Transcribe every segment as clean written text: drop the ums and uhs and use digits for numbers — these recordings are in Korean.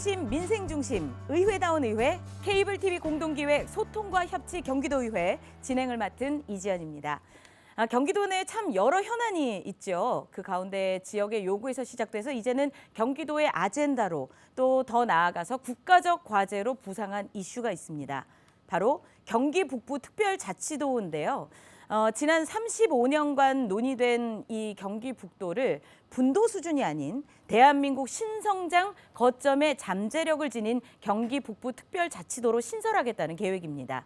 중심, 민생 중심, 의회다운 의회, 케이블 TV 공동기획 소통과 협치 경기도의회 진행을 맡은 이지연입니다. 경기도 내에 참 여러 현안이 있죠. 그 가운데 지역의 요구에서 시작돼서 이제는 경기도의 아젠다로 또 더 나아가서 국가적 과제로 부상한 이슈가 있습니다. 바로 경기 북부 특별자치도인데요. 지난 35년간 논의된 이 경기 북도를 분도 수준이 아닌 대한민국 신성장 거점의 잠재력을 지닌 경기 북부 특별자치도로 신설하겠다는 계획입니다.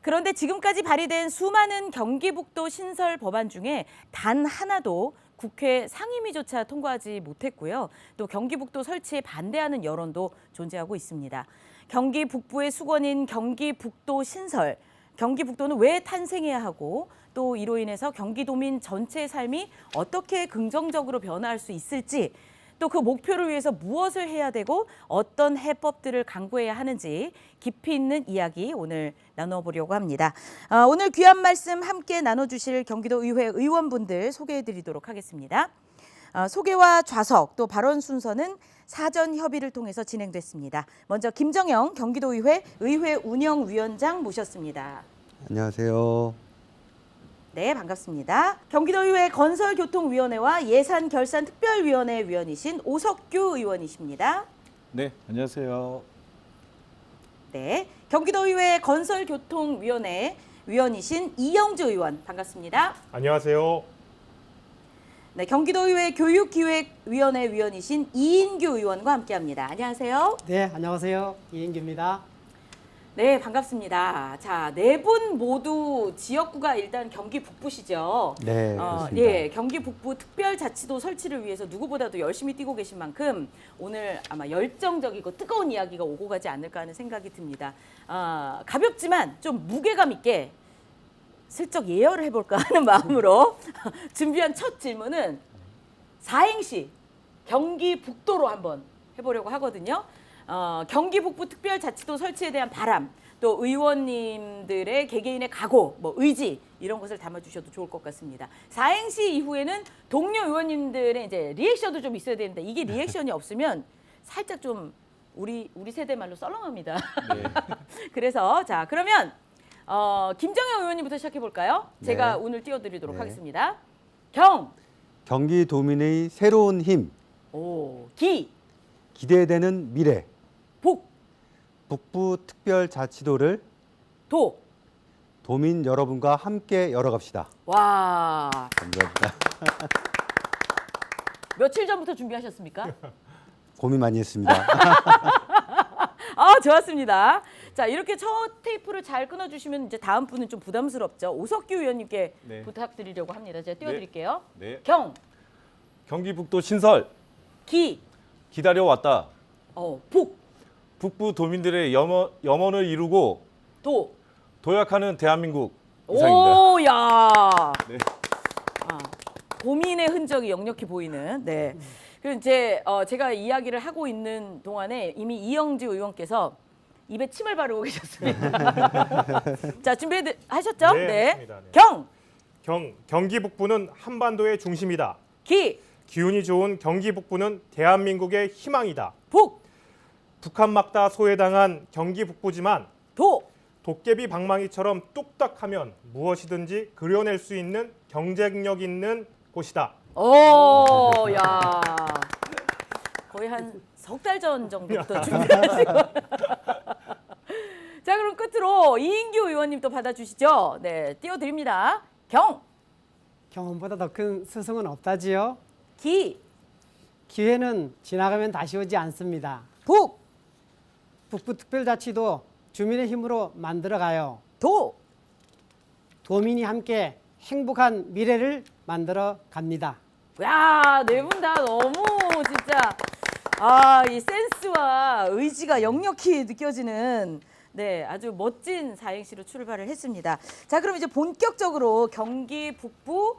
그런데 지금까지 발의된 수많은 경기북도 신설 법안 중에 단 하나도 국회 상임위조차 통과하지 못했고요. 또 경기북도 설치에 반대하는 여론도 존재하고 있습니다. 경기 북부의 수건인 경기북도 신설, 경기북도는 왜 탄생해야 하고 또 이로 인해서 경기도민 전체의 삶이 어떻게 긍정적으로 변화할 수 있을지, 또 그 목표를 위해서 무엇을 해야 되고 어떤 해법들을 강구해야 하는지 깊이 있는 이야기 오늘 나눠보려고 합니다. 오늘 귀한 말씀 함께 나눠주실 경기도의회 의원분들 소개해드리도록 하겠습니다. 소개와 좌석 또 발언 순서는 사전 협의를 통해서 진행됐습니다. 먼저 김정영 경기도의회 의회운영위원장 모셨습니다. 안녕하세요. 네, 반갑습니다. 경기도의회 건설교통위원회와 예산결산특별위원회 위원이신 오석규 의원이십니다. 네, 안녕하세요. 네, 경기도의회 건설교통위원회 위원이신 이영주 의원 반갑습니다. 안녕하세요. 네, 경기도의회 교육기획위원회 위원이신 이인규 의원과 함께합니다. 안녕하세요. 네, 안녕하세요. 이인규입니다. 네, 반갑습니다. 자, 네 분 모두 지역구가 일단 경기 북부시죠. 네, 그렇습니다. 예, 경기 북부 특별자치도 설치를 위해서 누구보다도 열심히 뛰고 계신 만큼 오늘 아마 열정적이고 뜨거운 이야기가 오고 가지 않을까 하는 생각이 듭니다. 가볍지만 좀 무게감 있게 슬쩍 예열을 해볼까 하는 마음으로 준비한 첫 질문은 사행시 경기 북도로 한번 해보려고 하거든요. 경기 북부 특별자치도 설치에 대한 바람, 또 의원님들의 개개인의 각오, 의지 이런 것을 담아주셔도 좋을 것 같습니다. 사행시 이후에는 동료 의원님들의 이제 리액션도 좀 있어야 되는데 이게 리액션이 없으면 살짝 좀 우리 세대 말로 썰렁합니다. 네. 그래서 자 그러면 김정영 의원님부터 시작해 볼까요? 네. 제가 오늘 띄워드리도록 네. 하겠습니다. 경기도민의 새로운 힘, 기대되는 미래, 북부 특별자치도를 도민 여러분과 함께 열어갑시다. 와, 감사합니다. 며칠 전부터 준비하셨습니까? 고민 많이 했습니다. 좋았습니다. 자, 이렇게 첫 테이프를 잘 끊어주시면 이제 다음 분은 좀 부담스럽죠. 오석규 의원님께 네. 부탁드리려고 합니다. 제가 띄워드릴게요. 네. 경기북도 신설 기다려왔다. 북부 도민들의 염원을 이루고 도약하는 대한민국 이상입니다. 오, 야. 네. 고민의 흔적이 역력히 보이는. 네. 그리고 이제 제가 이야기를 하고 있는 동안에 이미 이영주 의원께서 입에 침을 바르고 계셨습니다. 자, 준비하셨죠? 네, 맞습니다. 네. 경기 북부는 한반도의 중심이다. 기운이 좋은 경기 북부는 대한민국의 희망이다. 북한 막다 소외당한 경기 북부지만 도깨비 방망이처럼 뚝딱하면 무엇이든지 그려낼 수 있는 경쟁력 있는 곳이다. 오, 야. 거의 한 석 달 전 정도부터 준비하시고. 자, 그럼 끝으로 이인규 의원님 또 받아주시죠. 네, 띄워드립니다. 경험보다 더 큰 스승은 없다지요. 기회는 지나가면 다시 오지 않습니다. 북부 특별자치도 주민의 힘으로 만들어가요. 도민이 함께 행복한 미래를 만들어 갑니다. 야, 네 분 다 너무 진짜 이 센스와 의지가 역력히 느껴지는 아주 멋진 사행시로 출발을 했습니다. 자, 그럼 이제 본격적으로 경기 북부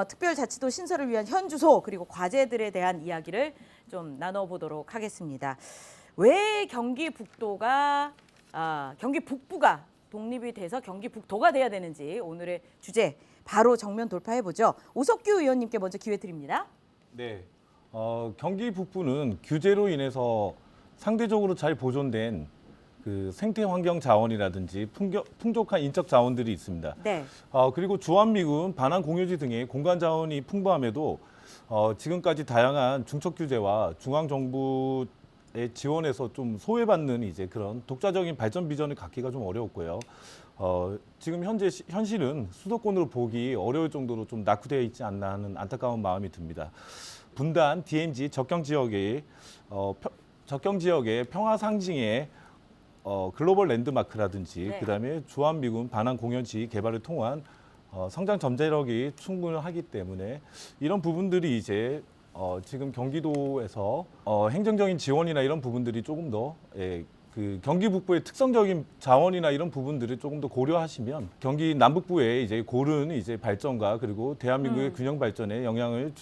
특별자치도 신설을 위한 현주소 그리고 과제들에 대한 이야기를 좀 나눠보도록 하겠습니다. 왜 경기 북부가 독립이 돼서 경기 북도가 돼야 되는지 오늘의 주제 바로 정면 돌파해보죠. 오석규 의원님께 먼저 기회 드립니다. 네. 경기 북부는 규제로 인해서 상대적으로 잘 보존된 그 생태 환경 자원이라든지 풍족한 인적 자원들이 있습니다. 네. 그리고 주한미군, 반환 공유지 등의 공간 자원이 풍부함에도 지금까지 다양한 중첩 규제와 중앙 정부의 지원에서 좀 소외받는 이제 그런 독자적인 발전 비전을 갖기가 좀 어려웠고요. 지금 현실은 수도권으로 보기 어려울 정도로 좀 낙후되어 있지 않나 하는 안타까운 마음이 듭니다. 분단, DMZ 적경 지역의 평화 상징의 글로벌 랜드마크라든지 네. 그다음에 주한미군 반환 공연지 개발을 통한 성장 잠재력이 충분하기 때문에 이런 부분들이 이제 지금 경기도에서 행정적인 지원이나 이런 부분들이 조금 더 그 경기 북부의 특성적인 자원이나 이런 부분들을 조금 더 고려하시면 경기 남북부의 이제 고른 이제 발전과 그리고 대한민국의 균형 발전에 영향을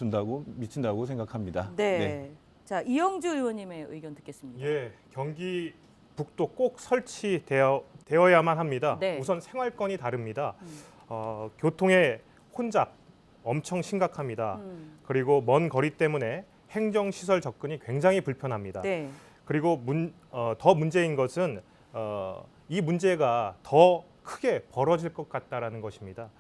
미친다고 생각합니다. 네. 자, 이영주 의원님의 의견 듣겠습니다. 예, 경기 북도 꼭 설치되어야만 합니다. 네. 우선 생활권이 다릅니다. 교통의 혼잡 엄청 심각합니다. 그리고 먼 거리 때문에 행정시설 접근이 굉장히 불편합니다. 네. 그리고 더 문제인 것은 이 문제가 더 크게 벌어질 것 같다라는 것입니다.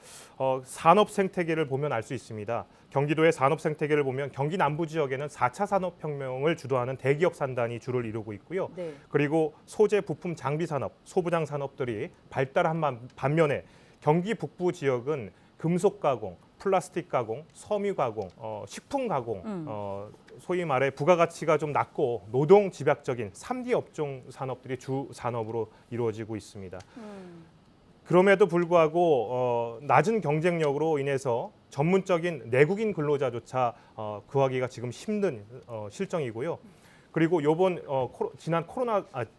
산업 생태계를 보면 알 수 있습니다. 경기도의 산업 생태계를 보면 경기 남부 지역에는 4차 산업혁명을 주도하는 대기업 산단이 주를 이루고 있고요. 네. 그리고 소재, 부품, 장비 산업, 소부장 산업들이 발달한 반면에 경기 북부 지역은 금속 가공, 플라스틱 가공, 섬유 가공, 식품 가공, 소위 말해 부가가치가 좀 낮고 노동 집약적인 3D 업종 산업들이 주 산업으로 이루어지고 있습니다. 그럼에도 불구하고 낮은 경쟁력으로 인해서 전문적인 내국인 근로자조차 구하기가 지금 힘든 실정이고요. 그리고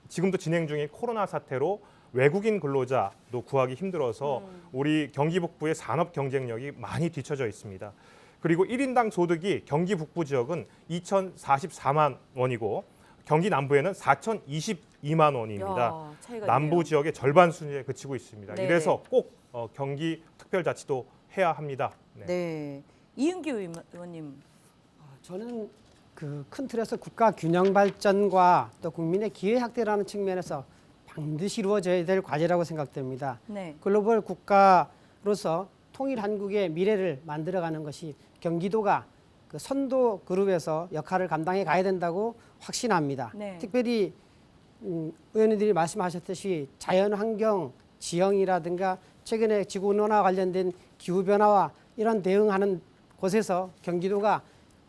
지금도 진행 중인 코로나 사태로 외국인 근로자도 구하기 힘들어서 우리 경기 북부의 산업 경쟁력이 많이 뒤처져 있습니다. 그리고 1인당 소득이 경기 북부 지역은 2,044만 원이고 경기 남부에는 4,022만 원입니다. 야, 차이가 남부 있네요. 지역의 절반 수준에 그치고 있습니다. 네. 이래서 꼭 경기 특별자치도 해야 합니다. 네. 네. 이은기 의원님. 저는 그 큰 틀에서 국가 균형 발전과 또 국민의 기회 확대라는 측면에서 반드시 이루어져야 될 과제라고 생각됩니다. 네. 글로벌 국가로서 통일 한국의 미래를 만들어가는 것이 경기도가 그 선도 그룹에서 역할을 감당해 가야 된다고 확신합니다. 네. 특별히 의원님들이 말씀하셨듯이 자연환경 지형이라든가 최근에 지구온난화 관련된 기후변화와 이런 대응하는 곳에서 경기도가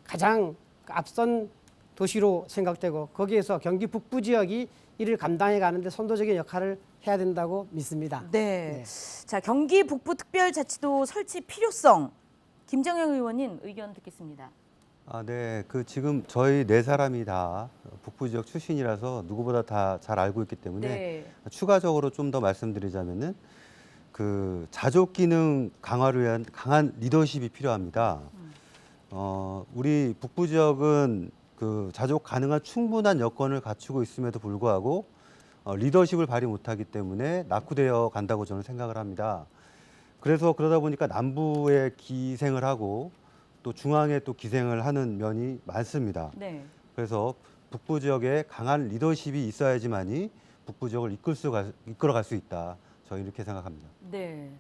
가장 앞선 도시로 생각되고 거기에서 경기 북부 지역이 이를 감당해 가는데 선도적인 역할을 해야 된다고 믿습니다. 네. 자, 경기 북부 특별자치도 설치 필요성. 김정영 의원님 의견 듣겠습니다. 네. 그 지금 저희 네 사람이 다 북부 지역 출신이라서 누구보다 다 잘 알고 있기 때문에 네. 추가적으로 좀 더 말씀드리자면은 그 자족 기능 강화를 위한 강한 리더십이 필요합니다. 우리 북부 지역은 그 자족 가능한 충분한 여건을 갖추고 있음에도 불구하고 리더십을 발휘 못하기 때문에 낙후되어 간다고 저는 생각을 합니다. 그래서 그러다 보니까 남부에 기생을 하고 또 중앙에 또 기생을 하는 면이 많습니다. 네. 그래서 북부 지역에 강한 리더십이 있어야지만이 북부 지역을 이끌어갈 수 있다. 저희 이렇게 생각합니다. 네.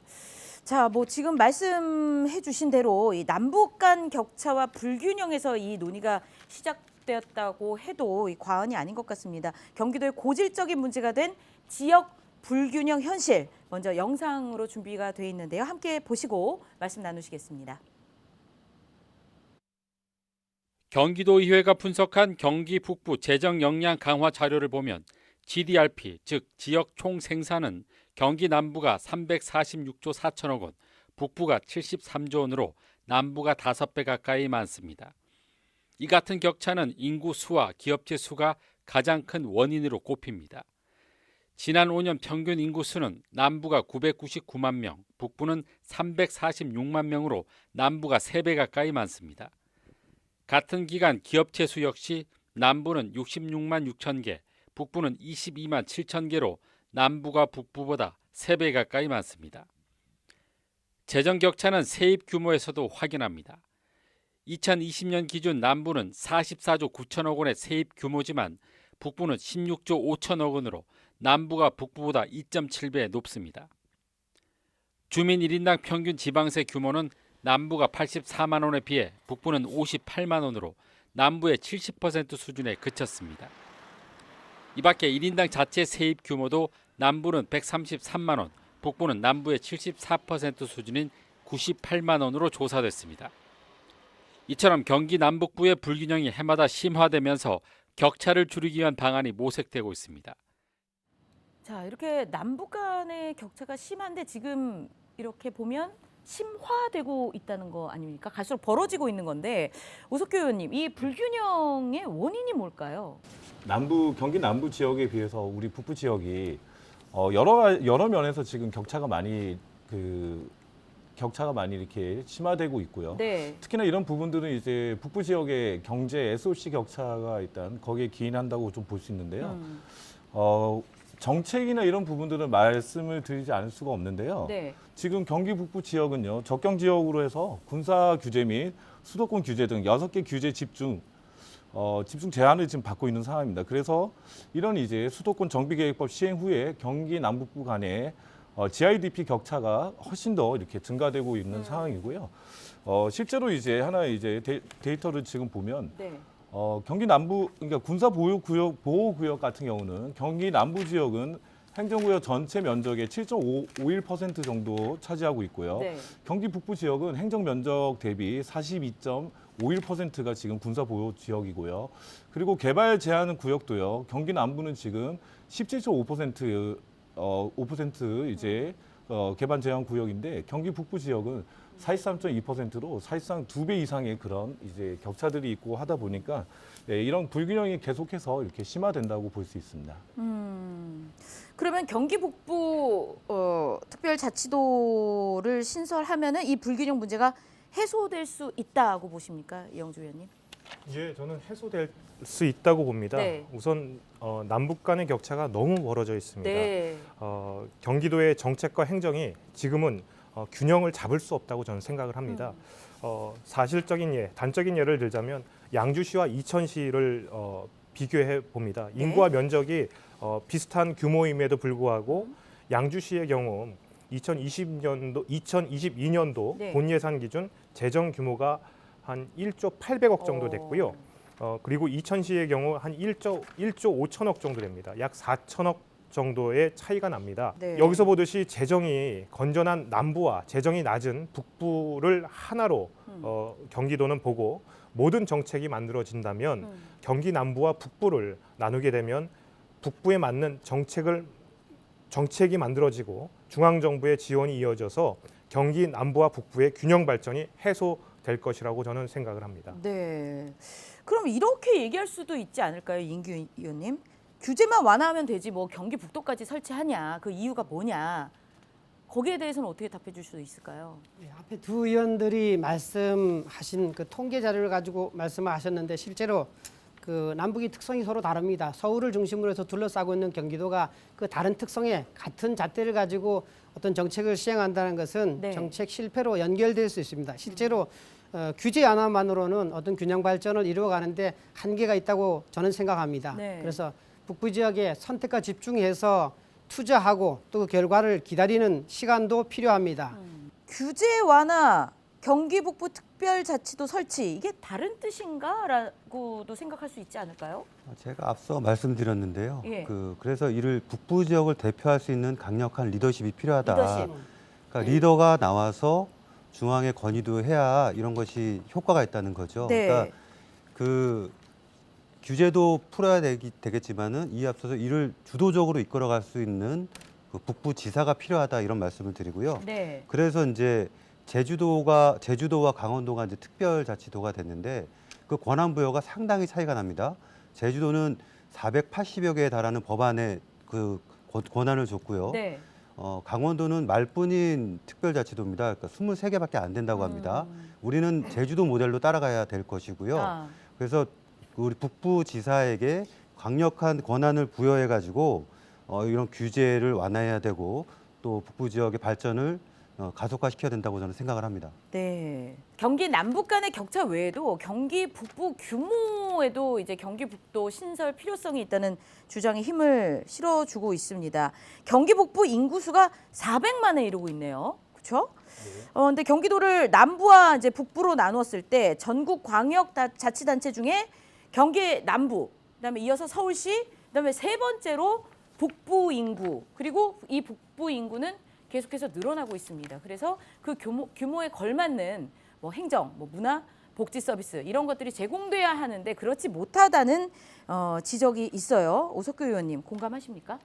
자, 뭐 지금 말씀해 주신 대로 이 남북 간 격차와 불균형에서 이 논의가 시작되었다고 해도 이 과언이 아닌 것 같습니다. 경기도의 고질적인 문제가 된 지역 불균형 현실 먼저 영상으로 준비가 돼 있는데요. 함께 보시고 말씀 나누시겠습니다. 경기도의회가 분석한 경기 북부 재정 역량 강화 자료를 보면 GDRP, 즉 지역 총 생산은 경기 남부가 346조 4천억 원, 북부가 73조 원으로 남부가 5배 가까이 많습니다. 이 같은 격차는 인구 수와 기업체 수가 가장 큰 원인으로 꼽힙니다. 지난 5년 평균 인구 수는 남부가 999만 명, 북부는 346만 명으로 남부가 3배 가까이 많습니다. 같은 기간 기업체 수 역시 남부는 66만 6천 개, 북부는 22만 7천 개로 남부가 북부보다 3배 가까이 많습니다. 재정 격차는 세입 규모에서도 확인합니다. 2020년 기준 남부는 44조 9천억 원의 세입 규모지만 북부는 16조 5천억 원으로 남부가 북부보다 2.7배 높습니다. 주민 1인당 평균 지방세 규모는 남부가 84만 원에 비해 북부는 58만 원으로 남부의 70% 수준에 그쳤습니다. 이 밖에 1인당 자체 세입 규모도 남부는 133만 원, 북부는 남부의 74% 수준인 98만 원으로 조사됐습니다. 이처럼 경기 남북부의 불균형이 해마다 심화되면서 격차를 줄이기 위한 방안이 모색되고 있습니다. 자, 이렇게 남북 간의 격차가 심한데 지금 이렇게 보면 심화되고 있다는 거 아닙니까? 갈수록 벌어지고 있는 건데 오석규 의원님, 이 불균형의 원인이 뭘까요? 경기 남부 지역에 비해서 우리 북부 지역이 여러 면에서 지금 격차가 많이 이렇게 심화되고 있고요. 네. 특히나 이런 부분들은 이제 북부 지역의 경제 SOC 격차가 일단 거기에 기인한다고 좀 볼 수 있는데요. 정책이나 이런 부분들은 말씀을 드리지 않을 수가 없는데요. 네. 지금 경기 북부 지역은요, 적경 지역으로 해서 군사 규제 및 수도권 규제 등 6개 규제 집중 제한을 지금 받고 있는 상황입니다. 그래서 이런 이제 수도권 정비계획법 시행 후에 경기 남북부 간의 GIDP 격차가 훨씬 더 이렇게 증가되고 있는 상황이고요. 실제로 이제 하나 이제 데이터를 지금 보면 네. 경기 남부, 그러니까 군사 보호구역 같은 경우는 경기 남부 지역은 행정구역 전체 면적의 7.51% 정도 차지하고 있고요. 네. 경기 북부 지역은 행정 면적 대비 42.51%가 지금 군사 보호 지역이고요. 그리고 개발 제한 구역도요. 경기 남부는 지금 17.5% 이제 개발 제한 구역인데 경기 북부 지역은 43.2%로 사실상 2배 이상의 그런 이제 격차들이 있고 하다 보니까 이런 불균형이 계속해서 이렇게 심화된다고 볼 수 있습니다. 그러면 경기 북부 특별자치도를 신설하면은 이 불균형 문제가 해소될 수 있다고 보십니까, 이영주 의원님? 예, 저는 해소될 수 있다고 봅니다. 네. 우선 남북 간의 격차가 너무 벌어져 있습니다. 네. 경기도의 정책과 행정이 지금은 균형을 잡을 수 없다고 저는 생각을 합니다. 단적인 예를 들자면 양주시와 이천시를 비교해 봅니다. 네. 인구와 면적이 비슷한 규모임에도 불구하고 양주시의 경우 2022년도 네. 본 예산 기준 재정 규모가 한 1조 800억 정도 됐고요. 그리고 이천시의 경우 한 1조 5천억 정도 됩니다. 약 4천억 정도의 차이가 납니다. 네. 여기서 보듯이 재정이 건전한 남부와 재정이 낮은 북부를 하나로 경기도는 보고 모든 정책이 만들어진다면 경기 남부와 북부를 나누게 되면 북부에 맞는 정책이 만들어지고 중앙정부의 지원이 이어져서 경기 남부와 북부의 균형 발전이 해소될 것이라고 저는 생각을 합니다. 네. 그럼 이렇게 얘기할 수도 있지 않을까요, 인규 의원님? 규제만 완화하면 되지 뭐 경기 북도까지 설치하냐, 그 이유가 뭐냐? 거기에 대해서는 어떻게 답해 줄 수 있을까요? 네, 앞에 두 의원들이 말씀하신 그 통계 자료를 가지고 말씀을 하셨는데 실제로 그 남북의 특성이 서로 다릅니다. 서울을 중심으로 해서 둘러싸고 있는 경기도가 그 다른 특성에 같은 잣대를 가지고 어떤 정책을 시행한다는 것은 네. 정책 실패로 연결될 수 있습니다. 실제로 규제 완화만으로는 어떤 균형 발전을 이루어가는데 한계가 있다고 저는 생각합니다. 네. 그래서 북부 지역에 선택과 집중해서 투자하고 또 그 결과를 기다리는 시간도 필요합니다. 규제 완화, 경기 북부 특별자치도 설치 이게 다른 뜻인가라고도 생각할 수 있지 않을까요? 제가 앞서 말씀드렸는데요. 예. 그래서 이를 북부 지역을 대표할 수 있는 강력한 리더십이 필요하다. 리더십. 그러니까 리더가 나와서 중앙에 건의도 해야 이런 것이 효과가 있다는 거죠. 네. 그러니까 그 규제도 풀어야 되겠지만은 이에 앞서서 이를 주도적으로 이끌어갈 수 있는 그 북부 지사가 필요하다 이런 말씀을 드리고요. 네. 그래서 이제 제주도와 강원도가 이제 특별자치도가 됐는데 그 권한 부여가 상당히 차이가 납니다. 제주도는 480여 개에 달하는 법안에 그 권한을 줬고요. 네. 강원도는 말뿐인 특별자치도입니다. 그러니까 23개밖에 안 된다고 합니다. 우리는 제주도 모델로 따라가야 될 것이고요. 아. 그래서 우리 북부 지사에게 강력한 권한을 부여해 가지고 이런 규제를 완화해야 되고 또 북부 지역의 발전을 가속화시켜야 된다고 저는 생각을 합니다. 네. 경기 남북 간의 격차 외에도 경기 북부 규모에도 이제 경기 북도 신설 필요성이 있다는 주장에 힘을 실어주고 있습니다. 경기 북부 인구수가 400만에 이르고 있네요. 그렇죠? 근데 경기도를 남부와 이제 북부로 나누었을 때 전국 광역 자치단체 중에 경기 남부, 그다음에 이어서 서울시, 그다음에 세 번째로 북부 인구, 그리고 이 북부 인구는 계속해서 늘어나고 있습니다. 그래서 그 규모에 걸맞는 뭐 행정, 뭐 문화, 복지 서비스 이런 것들이 제공돼야 하는데 그렇지 못하다는 지적이 있어요. 오석규 의원님 공감하십니까?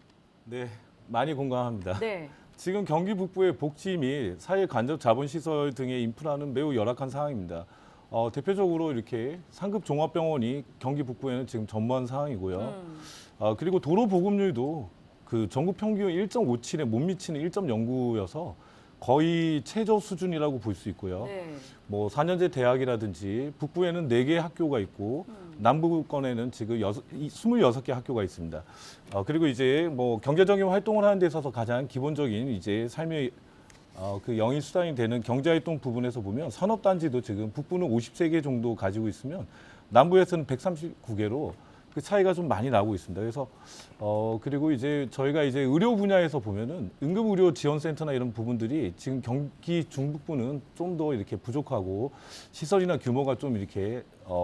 네, 많이 공감합니다. 네. 지금 경기 북부의 복지 및 사회 간접 자본시설 등의 인프라는 매우 열악한 상황입니다. 대표적으로 이렇게 상급 종합병원이 경기 북부에는 지금 전무한 상황이고요. 그리고 도로 보급률도 그 전국 평균 1.57에 못 미치는 1.09여서 거의 최저 수준이라고 볼 수 있고요. 네. 뭐 4년제 대학이라든지 북부에는 4개 학교가 있고 남부권에는 지금 26개 학교가 있습니다. 그리고 이제 뭐 경제적인 활동을 하는 데 있어서 가장 기본적인 이제 삶의 그 영위 수단이 되는 경제활동 부분에서 보면 산업단지도 지금 북부는 53개 정도 가지고 있으면 남부에서는 139개로 그 차이가 좀 많이 나고 있습니다. 그래서 그리고 이제 저희가 이제 의료 분야에서 보면은 응급의료지원센터나 이런 부분들이 지금 경기 중북부는 좀 더 이렇게 부족하고 시설이나 규모가 좀 이렇게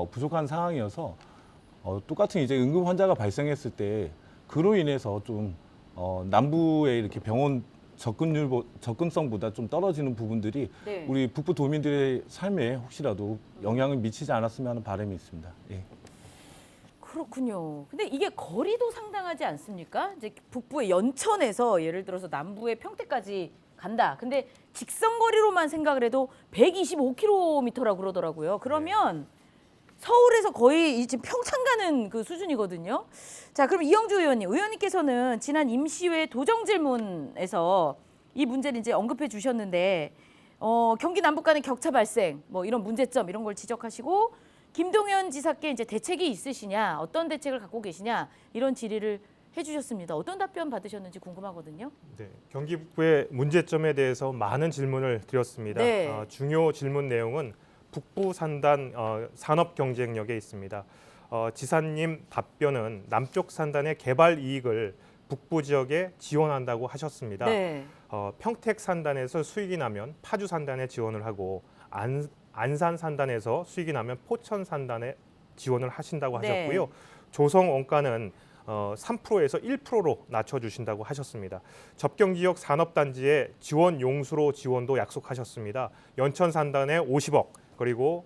부족한 상황이어서 똑같은 이제 응급 환자가 발생했을 때 그로 인해서 좀 남부의 이렇게 병원 접근성보다 좀 떨어지는 부분들이 네. 우리 북부 도민들의 삶에 혹시라도 영향을 미치지 않았으면 하는 바람이 있습니다. 예. 그렇군요. 근데 이게 거리도 상당하지 않습니까? 이제 북부의 연천에서 예를 들어서 남부의 평택까지 간다. 근데 직선 거리로만 생각을 해도 125km라고 그러더라고요. 그러면 서울에서 거의 지금 평창 가는 그 수준이거든요. 자, 그럼 이영주 의원님께서는 지난 임시회 도정 질문에서 이 문제를 이제 언급해 주셨는데 경기 남북 간의 격차 발생, 뭐 이런 문제점 이런 걸 지적하시고 김동연 지사께 이제 대책이 있으시냐, 어떤 대책을 갖고 계시냐 이런 질의를 해주셨습니다. 어떤 답변 받으셨는지 궁금하거든요. 네, 경기 북부의 문제점에 대해서 많은 질문을 드렸습니다. 네. 중요 질문 내용은 북부 산단 산업 경쟁력에 있습니다. 지사님 답변은 남쪽 산단의 개발 이익을 북부 지역에 지원한다고 하셨습니다. 네. 평택 산단에서 수익이 나면 파주 산단에 지원을 하고 안산 산단에서 수익이 나면 포천 산단에 지원을 하신다고 네. 하셨고요. 조성 원가는 3%에서 1%로 낮춰주신다고 하셨습니다. 접경 지역 산업단지의 지원 용수로 지원도 약속하셨습니다. 연천 산단에 50억 그리고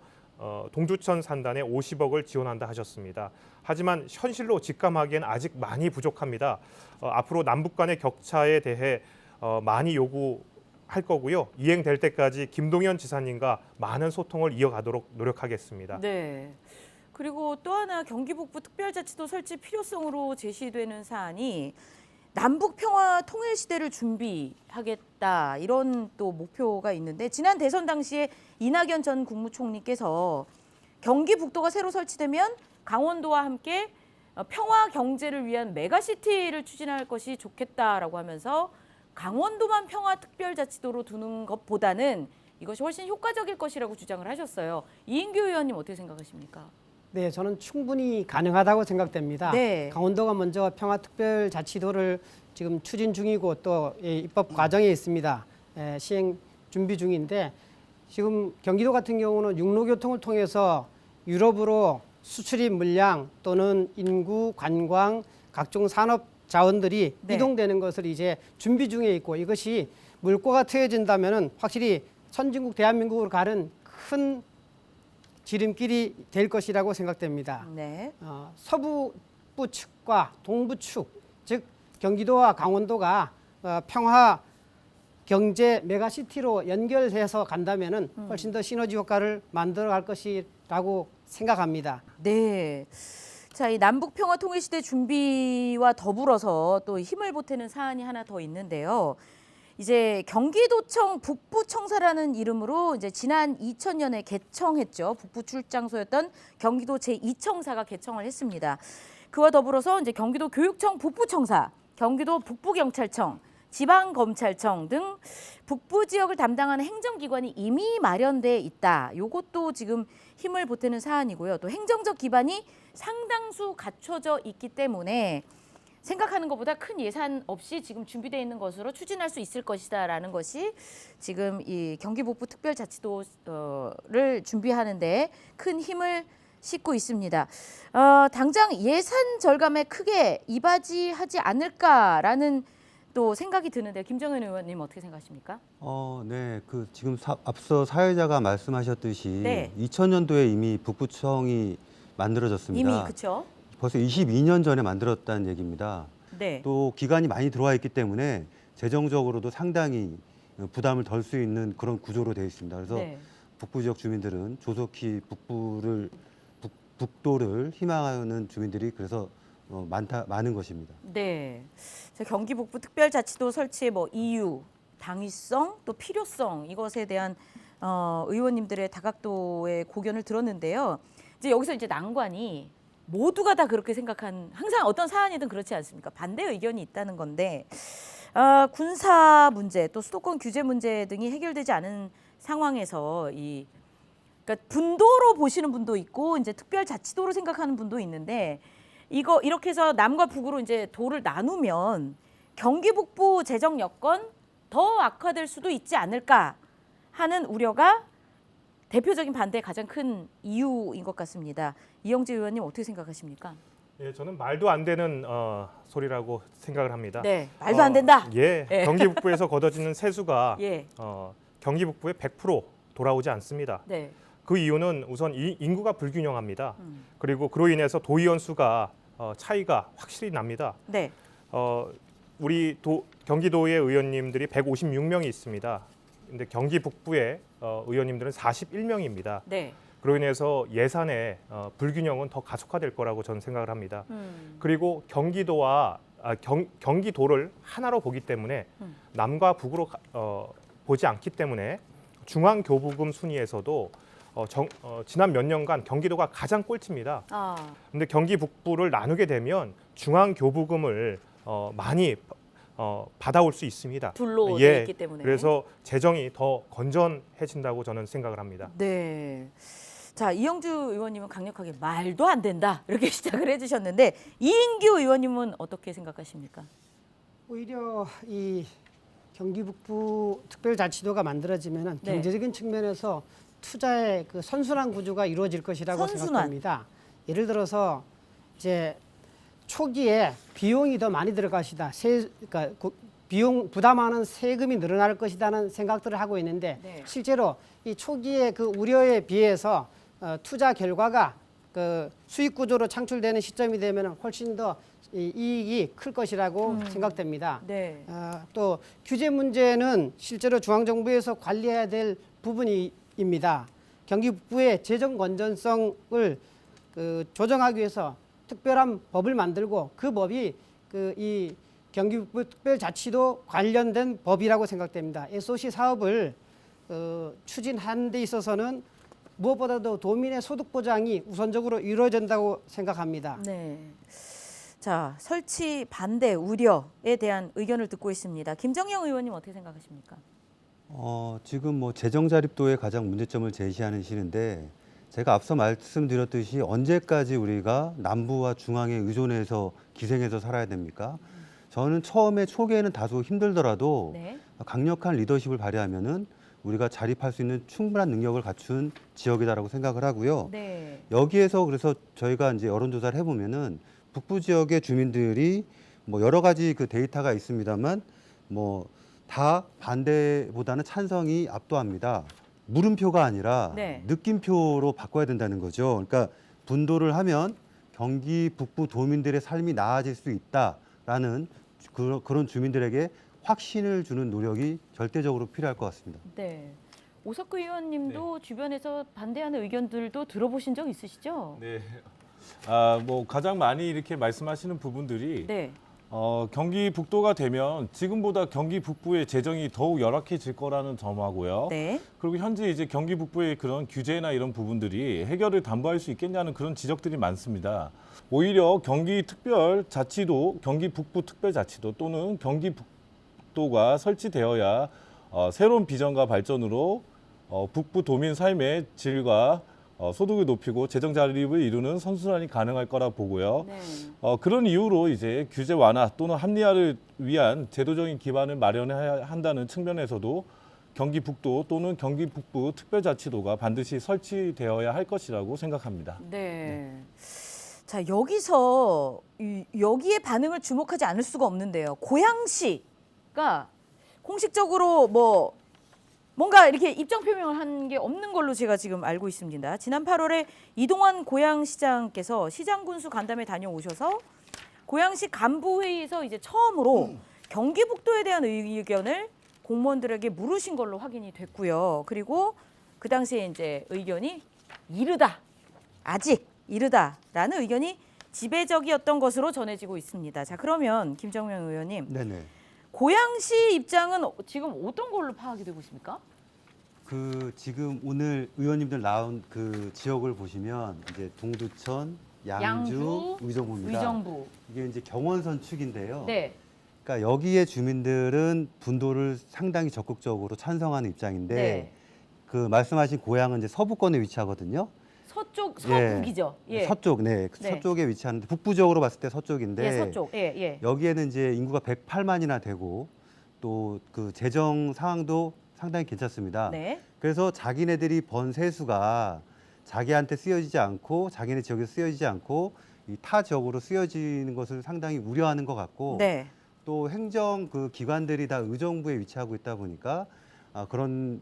동두천 산단에 50억을 지원한다 하셨습니다. 하지만 현실로 직감하기엔 아직 많이 부족합니다. 앞으로 남북 간의 격차에 대해 많이 요구할 거고요. 이행될 때까지 김동연 지사님과 많은 소통을 이어가도록 노력하겠습니다. 네. 그리고 또 하나 경기 북부 특별자치도 설치 필요성으로 제시되는 사안이 남북 평화 통일 시대를 준비하겠다 이런 또 목표가 있는데 지난 대선 당시에 이낙연 전 국무총리께서 경기 북도가 새로 설치되면 강원도와 함께 평화 경제를 위한 메가시티를 추진할 것이 좋겠다라고 하면서 강원도만 평화 특별자치도로 두는 것보다는 이것이 훨씬 효과적일 것이라고 주장을 하셨어요. 이인규 의원님 어떻게 생각하십니까? 네, 저는 충분히 가능하다고 생각됩니다. 네. 강원도가 먼저 평화특별자치도를 지금 추진 중이고 또 입법 과정에 있습니다. 시행 준비 중인데 지금 경기도 같은 경우는 육로교통을 통해서 유럽으로 수출입 물량 또는 인구, 관광, 각종 산업 자원들이 네. 이동되는 것을 이제 준비 중에 있고 이것이 물꼬가 트여진다면은 확실히 선진국 대한민국으로 가는 큰 지름길이 될 것이라고 생각됩니다. 네. 서부부 축과 동부 축, 즉 경기도와 강원도가 평화 경제 메가시티로 연결해서 간다면은 훨씬 더 시너지 효과를 만들어갈 것이라고 생각합니다. 네. 자, 이 남북 평화 통일 시대 준비와 더불어서 또 힘을 보태는 사안이 하나 더 있는데요. 이제 경기도청 북부청사라는 이름으로 이제 지난 2000년에 개청했죠. 북부 출장소였던 경기도 제2청사가 개청을 했습니다. 그와 더불어서 이제 경기도 교육청 북부청사, 경기도 북부경찰청, 지방검찰청 등 북부 지역을 담당하는 행정기관이 이미 마련돼 있다. 이것도 지금 힘을 보태는 사안이고요. 또 행정적 기반이 상당수 갖춰져 있기 때문에 생각하는 것보다 큰 예산 없이 지금 준비되어 있는 것으로 추진할 수 있을 것이다라는 것이 지금 이 경기 북부 특별자치도를 준비하는데 큰 힘을 싣고 있습니다. 당장 예산 절감에 크게 이바지하지 않을까라는 또 생각이 드는데 김정현 의원님 어떻게 생각하십니까? 네, 지금 앞서 사회자가 말씀하셨듯이 네. 2000년도에 이미 북부청이 만들어졌습니다. 이미 그렇죠? 벌써 22년 전에 만들었다는 얘기입니다. 네. 또 기간이 많이 들어와 있기 때문에 재정적으로도 상당히 부담을 덜 수 있는 그런 구조로 되어 있습니다. 그래서 네. 북부 지역 주민들은 조속히 북도를 희망하는 주민들이 그래서 많은 것입니다. 네. 경기 북부 특별자치도 설치의 이유, 당위성, 또 필요성 이것에 대한 의원님들의 다각도의 고견을 들었는데요. 이제 여기서 이제 난관이 모두가 다 그렇게 생각한 항상 어떤 사안이든 그렇지 않습니까? 반대 의견이 있다는 건데 군사 문제 또 수도권 규제 문제 등이 해결되지 않은 상황에서 그러니까 분도로 보시는 분도 있고 이제 특별자치도로 생각하는 분도 있는데 이렇게 해서 남과 북으로 이제 도를 나누면 경기 북부 재정 여건 더 악화될 수도 있지 않을까 하는 우려가 대표적인 반대의 가장 큰 이유인 것 같습니다. 이영재 의원님 어떻게 생각하십니까? 예, 저는 말도 안 되는 소리라고 생각을 합니다. 네, 말도 안 된다. 예, 예. 경기 북부에서 걷어지는 세수가 예, 경기 북부에 100% 돌아오지 않습니다. 네, 그 이유는 우선 인구가 불균형합니다. 그리고 그로 인해서 도의원 수가 차이가 확실히 납니다. 네, 우리 경기도의 의원님들이 156명이 있습니다. 근데 경기 북부의 의원님들은 41명입니다. 네. 그로 인해서 예산의 불균형은 더 가속화될 거라고 저는 생각을 합니다. 그리고 경기도를 하나로 보기 때문에 남과 북으로 보지 않기 때문에 중앙교부금 순위에서도 지난 몇 년간 경기도가 가장 꼴찌입니다. 근데 경기 북부를 나누게 되면 중앙교부금을 많이 받아올 수 있습니다. 둘로 예, 돼 있기 때문에. 그래서 재정이 더 건전해진다고 저는 생각을 합니다. 네. 자, 이영주 의원님은 강력하게 말도 안 된다 이렇게 시작을 해주셨는데 이인규 의원님은 어떻게 생각하십니까? 오히려 이 경기 북부 특별자치도가 만들어지면은 네. 경제적인 측면에서 투자의 그 선순환 구조가 이루어질 것이라고 선순환. 생각합니다. 예를 들어서 이제 초기에 비용이 더 많이 들어가시다. 그러니까 비용 부담하는 세금이 늘어날 것이라는 생각들을 하고 있는데 네. 실제로 이 초기에 그 우려에 비해서 투자 결과가 그 수익 구조로 창출되는 시점이 되면 훨씬 더 이익이 클 것이라고 생각됩니다. 네. 또 규제 문제는 실제로 중앙정부에서 관리해야 될 부분입니다. 경기 북부의 재정 건전성을 조정하기 위해서 특별한 법을 만들고 그 법이 이 경기 북부 특별자치도 관련된 법이라고 생각됩니다. SOC 사업을 추진하는 데 있어서는 무엇보다도 도민의 소득 보장이 우선적으로 이루어진다고 생각합니다. 네. 자, 설치 반대 우려에 대한 의견을 듣고 있습니다. 김정영 의원님 어떻게 생각하십니까? 지금 재정 자립도에 가장 문제점을 제시하시는데 제가 앞서 말씀드렸듯이 언제까지 우리가 남부와 중앙에 의존해서 기생해서 살아야 됩니까? 저는 초기에는 다소 힘들더라도 네. 강력한 리더십을 발휘하면은 우리가 자립할 수 있는 충분한 능력을 갖춘 지역이다라고 생각을 하고요. 네. 여기에서 그래서 저희가 이제 여론조사를 해보면은 북부 지역의 주민들이 여러 가지 그 데이터가 있습니다만 다 반대보다는 찬성이 압도합니다. 물음표가 아니라 네. 느낌표로 바꿔야 된다는 거죠. 그러니까 분도를 하면 경기 북부 도민들의 삶이 나아질 수 있다라는 그런 주민들에게 확신을 주는 노력이 절대적으로 필요할 것 같습니다. 네. 오석구 의원님도 주변에서 반대하는 의견들도 들어보신 적 있으시죠? 네. 가장 많이 이렇게 말씀하시는 부분들이 네. 경기 북도가 되면 지금보다 경기 북부의 재정이 더욱 열악해질 거라는 점하고요. 네. 그리고 현재 이제 경기 북부의 그런 규제나 이런 부분들이 해결을 담보할 수 있겠냐는 그런 지적들이 많습니다. 오히려 경기 특별자치도, 경기 북부 특별자치도 또는 경기 북도 북도가 설치되어야 새로운 비전과 발전으로 북부 도민 삶의 질과 소득을 높이고 재정 자립을 이루는 선순환이 가능할 거라 보고요. 네. 그런 이유로 이제 규제 완화 또는 합리화를 위한 제도적인 기반을 마련해야 한다는 측면에서도 경기 북도 또는 경기 북부 특별자치도가 반드시 설치되어야 할 것이라고 생각합니다. 네. 자, 여기서 여기에 반응을 주목하지 않을 수가 없는데요. 고양시가 공식적으로 뭔가 이렇게 입장 표명을 한 게 없는 걸로 제가 지금 알고 있습니다. 지난 8월에 이동환 고양시장께서 시장 군수 간담회 다녀오셔서 고양시 간부 회의에서 이제 처음으로 경기 북도에 대한 의견을 공무원들에게 물으신 걸로 확인이 됐고요. 그리고 그 당시에 이제 의견이 이르다, 아직 이르다라는 의견이 지배적이었던 것으로 전해지고 있습니다. 자, 그러면 김정명 의원님, 네네. 고양시 입장은 지금 어떤 걸로 파악이 되고 있습니까? 그 지금 오늘 의원님들 나온 그 지역을 보시면 이제 동두천, 양주, 의정부입니다. 의정부. 이게 이제 경원선 축인데요. 네. 그러니까 여기에 주민들은 분도를 상당히 적극적으로 찬성하는 입장인데 네. 그 말씀하신 고향은 이제 서부권에 위치하거든요. 서쪽, 서북이죠. 예. 서쪽, 네. 네. 서쪽에 위치하는데 북부적으로 봤을 때 서쪽인데 예, 서쪽. 예, 예. 여기에는 이제 인구가 108만이나 되고 또 그 재정 상황도 상당히 괜찮습니다. 네. 그래서 자기네들이 번 세수가 자기한테 쓰여지지 않고 자기네 지역에 쓰여지지 않고 이 타 지역으로 쓰여지는 것을 상당히 우려하는 것 같고 네. 또 행정 그 기관들이 다 의정부에 위치하고 있다 보니까 그런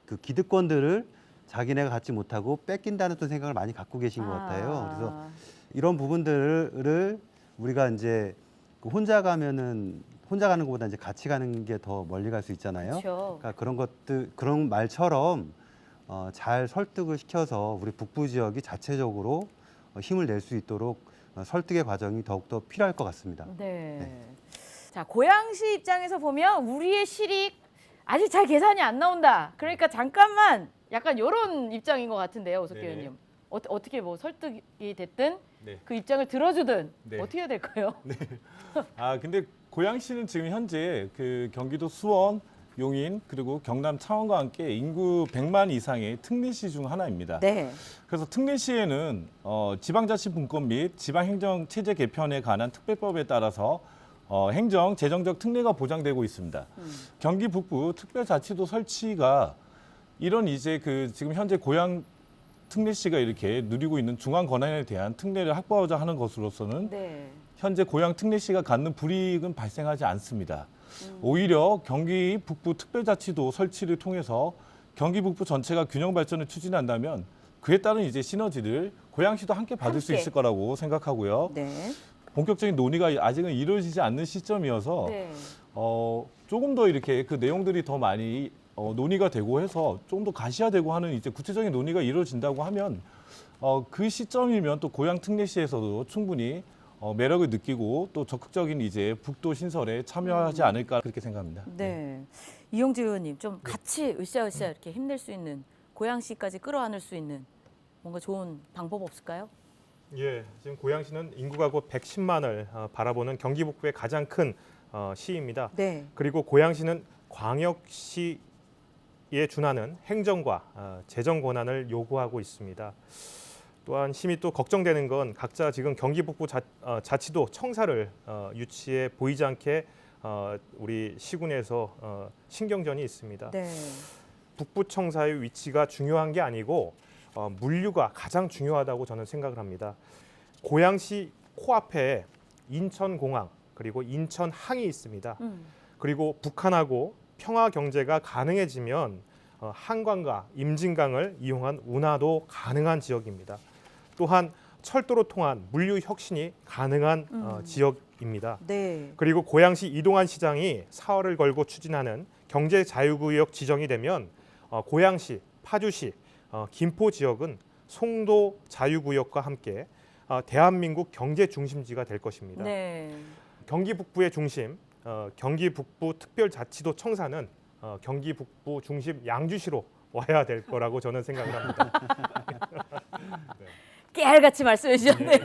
그 기득권들을 자기네가 갖지 못하고 뺏긴다는 또 생각을 많이 갖고 계신 것 같아요. 그래서 이런 부분들을 우리가 이제 혼자 가는 것보다 이제 같이 가는 게 더 멀리 갈 수 있잖아요. 그렇죠. 그러니까 그런 것들 그런 말처럼 잘 설득을 시켜서 우리 북부 지역이 자체적으로 힘을 낼 수 있도록 설득의 과정이 더욱더 필요할 것 같습니다. 네. 자, 고양시 입장에서 보면 우리의 실익 아직 잘 계산이 안 나온다. 그러니까 잠깐만 약간 이런 입장인 것 같은데요, 오석기 네네. 의원님. 어떻게 설득이 됐든 네. 그 입장을 들어주든 네. 어떻게 해야 될까요? 근데 고양시는 지금 현재 그 경기도 수원, 용인 그리고 경남 창원과 함께 인구 100만 이상의 특례시 중 하나입니다. 네. 그래서 특례시에는 지방자치분권 및 지방행정체제 개편에 관한 특별법에 따라서 행정, 재정적 특례가 보장되고 있습니다. 경기 북부 특별자치도 설치가 이런 이제 그 지금 현재 고양 특례시가 이렇게 누리고 있는 중앙 권한에 대한 특례를 확보하고자 하는 것으로서는 네. 현재 고양 특례시가 갖는 불이익은 발생하지 않습니다. 오히려 경기 북부 특별자치도 설치를 통해서 경기 북부 전체가 균형 발전을 추진한다면 그에 따른 이제 시너지를 고양시도 함께 받을 수 함께. 있을 거라고 생각하고요. 네. 본격적인 논의가 아직은 이루어지지 않는 시점이어서 네. 조금 더 이렇게 그 내용들이 더 많이 논의가 되고 해서 좀 더 가시화되고 하는 이제 구체적인 논의가 이루어진다고 하면 그 시점이면 또 고양 특례시에서도 충분히 매력을 느끼고 또 적극적인 이제 북도 신설에 참여하지 않을까 그렇게 생각합니다. 네. 이용재 의원님 좀 같이 으쌰으쌰 이렇게 힘낼 수 있는 고양시까지 끌어안을 수 있는 뭔가 좋은 방법 없을까요? 예, 지금 고양시는 인구가 곧 110만을 바라보는 경기 북부의 가장 큰 시입니다. 네. 그리고 고양시는 광역시에 준하는 행정과 재정 권한을 요구하고 있습니다. 또한 심히 또 걱정되는 건 각자 지금 경기 북부 자치도 청사를 유치해 보이지 않게 우리 시군에서 신경전이 있습니다. 네. 북부 청사의 위치가 중요한 게 아니고 물류가 가장 중요하다고 저는 생각을 합니다. 고양시 코앞에 인천공항 그리고 인천항이 있습니다. 그리고 북한하고 평화 경제가 가능해지면 한강과 임진강을 이용한 운하도 가능한 지역입니다. 또한 철도로 통한 물류 혁신이 가능한 지역입니다. 네. 그리고 고양시 이동환 시장이 사활을 걸고 추진하는 경제 자유구역 지정이 되면 고양시, 파주시, 김포 지역은 송도 자유구역과 함께 대한민국 경제 중심지가 될 것입니다. 네. 경기 북부의 중심, 경기 북부 특별자치도 청사는 경기 북부 중심 양주시로 와야 될 거라고 저는 생각을 합니다. 깨알같이 말씀해 주셨네요.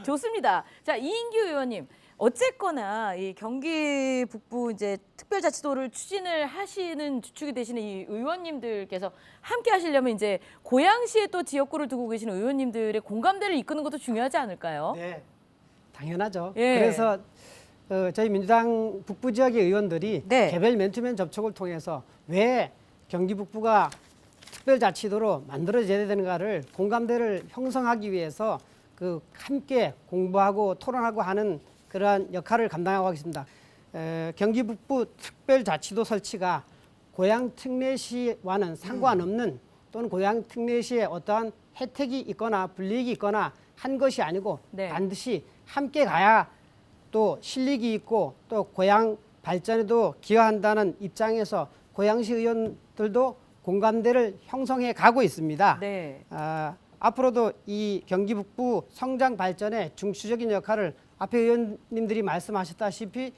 좋습니다. 자, 이인규 의원님. 어쨌거나 이 경기 북부 이제 특별자치도를 추진을 하시는 주축이 되시는 이 의원님들께서 함께 하시려면 이제 고양시에 또 지역구를 두고 계시는 의원님들의 공감대를 이끄는 것도 중요하지 않을까요? 네, 당연하죠. 예. 그래서 저희 민주당 북부 지역의 의원들이 네. 개별 맨투맨 접촉을 통해서 왜 경기 북부가 특별자치도로 만들어져야 되는가를 공감대를 형성하기 위해서 함께 공부하고 토론하고 하는 그러한 역할을 감당하고 있습니다. 경기 북부 특별자치도 설치가 고향 특례시와는 상관없는 또는 고향 특례시에 어떠한 혜택이 있거나 불이익이 있거나 한 것이 아니고 네. 반드시 함께 가야 또 실익이 있고 또 고향 발전에도 기여한다는 입장에서 고양시 의원들도 공감대를 형성해 가고 있습니다. 네. 앞으로도 이 경기 북부 성장 발전에 중추적인 역할을 앞에 의원님들이 말씀하셨다시피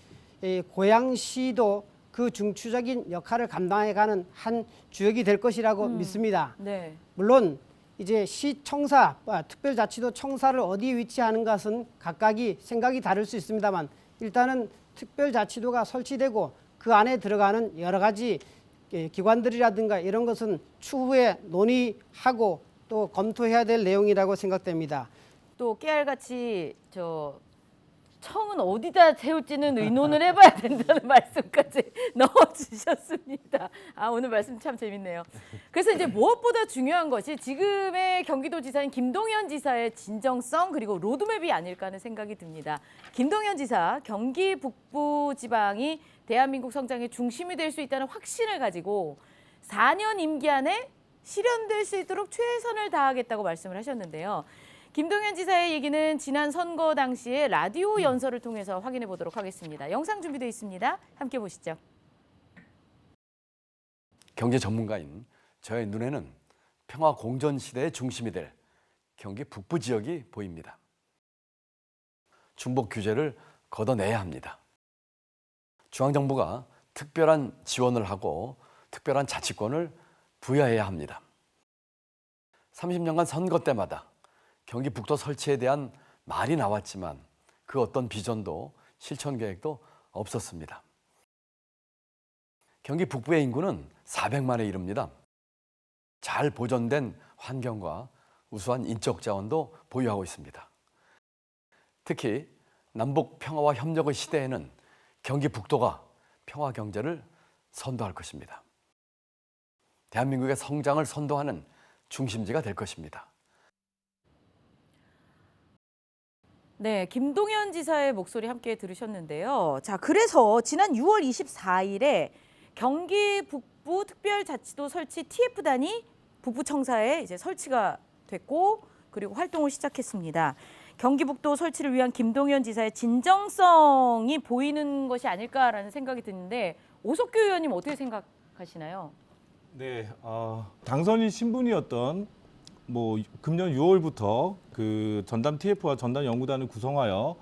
고양시도 그 중추적인 역할을 감당해가는 한 주역이 될 것이라고 믿습니다. 네. 물론 이제 시청사, 특별자치도 청사를 어디에 위치하는 것은 각각이 생각이 다를 수 있습니다만 일단은 특별자치도가 설치되고 그 안에 들어가는 여러 가지 기관들이라든가 이런 것은 추후에 논의하고 또 검토해야 될 내용이라고 생각됩니다. 또 깨알같이 청은 어디다 세울지는 의논을 해봐야 된다는 말씀까지 넣어주셨습니다. 오늘 말씀 참 재밌네요. 그래서 이제 무엇보다 중요한 것이 지금의 경기도지사인 김동연 지사의 진정성 그리고 로드맵이 아닐까 하는 생각이 듭니다. 김동연 지사, 경기 북부 지방이 대한민국 성장의 중심이 될 수 있다는 확신을 가지고 4년 임기 안에 실현될 수 있도록 최선을 다하겠다고 말씀을 하셨는데요. 김동연 지사의 얘기는 지난 선거 당시에 라디오 연설을 통해서 확인해 보도록 하겠습니다. 영상 준비되어 있습니다. 함께 보시죠. 경제 전문가인 저의 눈에는 평화 공전 시대의 중심이 될 경기 북부 지역이 보입니다. 중복 규제를 걷어내야 합니다. 중앙정부가 특별한 지원을 하고 특별한 자치권을 부여해야 합니다. 30년간 선거 때마다 경기 북도 설치에 대한 말이 나왔지만 그 어떤 비전도 실천 계획도 없었습니다. 경기 북부의 인구는 400만에 이릅니다. 잘 보존된 환경과 우수한 인적 자원도 보유하고 있습니다. 특히 남북 평화와 협력의 시대에는 경기 북도가 평화 경제를 선도할 것입니다. 대한민국의 성장을 선도하는 중심지가 될 것입니다. 네, 김동연 지사의 목소리 함께 들으셨는데요. 자, 그래서 지난 6월 24일에 경기 북부 특별자치도 설치 TF단이 북부청사에 이제 설치가 됐고 그리고 활동을 시작했습니다. 경기 북도 설치를 위한 김동연 지사의 진정성이 보이는 것이 아닐까라는 생각이 드는데 오석규 의원님 어떻게 생각하시나요? 네, 당선인 신분이었던 금년 6월부터 그 전담 TF와 전담 연구단을 구성하여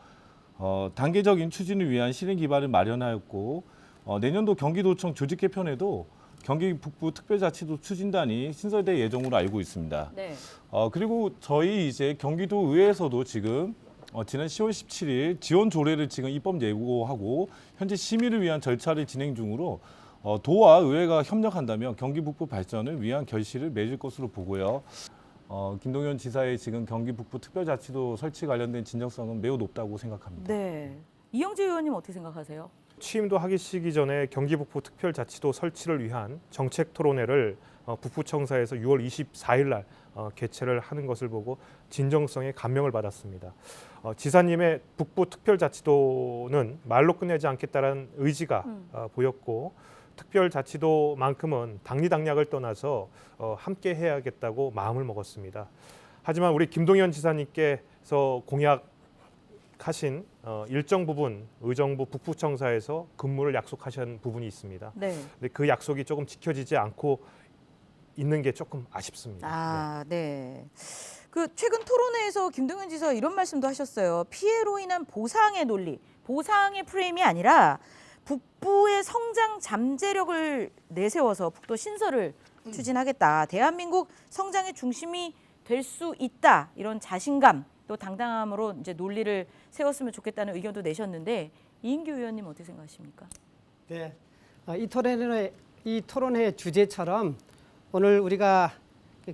단계적인 추진을 위한 실행 기반을 마련하였고 내년도 경기도청 조직 개편에도 경기 북부 특별자치도 추진단이 신설될 예정으로 알고 있습니다. 네. 그리고 저희 이제 경기도 의회에서도 지금 지난 10월 17일 지원 조례를 지금 입법 예고하고 현재 심의를 위한 절차를 진행 중으로 도와 의회가 협력한다면 경기 북부 발전을 위한 결실을 맺을 것으로 보고요. 김동연 지사의 지금 경기 북부 특별자치도 설치 관련된 진정성은 매우 높다고 생각합니다. 네. 이영재 의원님 어떻게 생각하세요? 취임도 하기 시기 전에 경기 북부 특별자치도 설치를 위한 정책 토론회를 북부청사에서 6월 24일 날 개최를 하는 것을 보고 진정성에 감명을 받았습니다. 지사님의 북부 특별자치도는 말로 끝내지 않겠다는 의지가 보였고 특별자치도만큼은 당리당략을 떠나서 함께 해야겠다고 마음을 먹었습니다. 하지만 우리 김동연 지사님께서 공약하신 일정 부분 의정부 북부청사에서 근무를 약속하신 부분이 있습니다. 네. 근데 그 약속이 조금 지켜지지 않고 있는 게 조금 아쉽습니다. 네. 그 최근 토론회에서 김동연 지사가 이런 말씀도 하셨어요. 피해로 인한 보상의 논리, 보상의 프레임이 아니라 북부의 성장 잠재력을 내세워서 북도 신설을 추진하겠다. 대한민국 성장의 중심이 될 수 있다. 이런 자신감, 또 당당함으로 이제 논리를 세웠으면 좋겠다는 의견도 내셨는데 이인규 의원님 어떻게 생각하십니까? 네, 이 토론회 주제처럼 오늘 우리가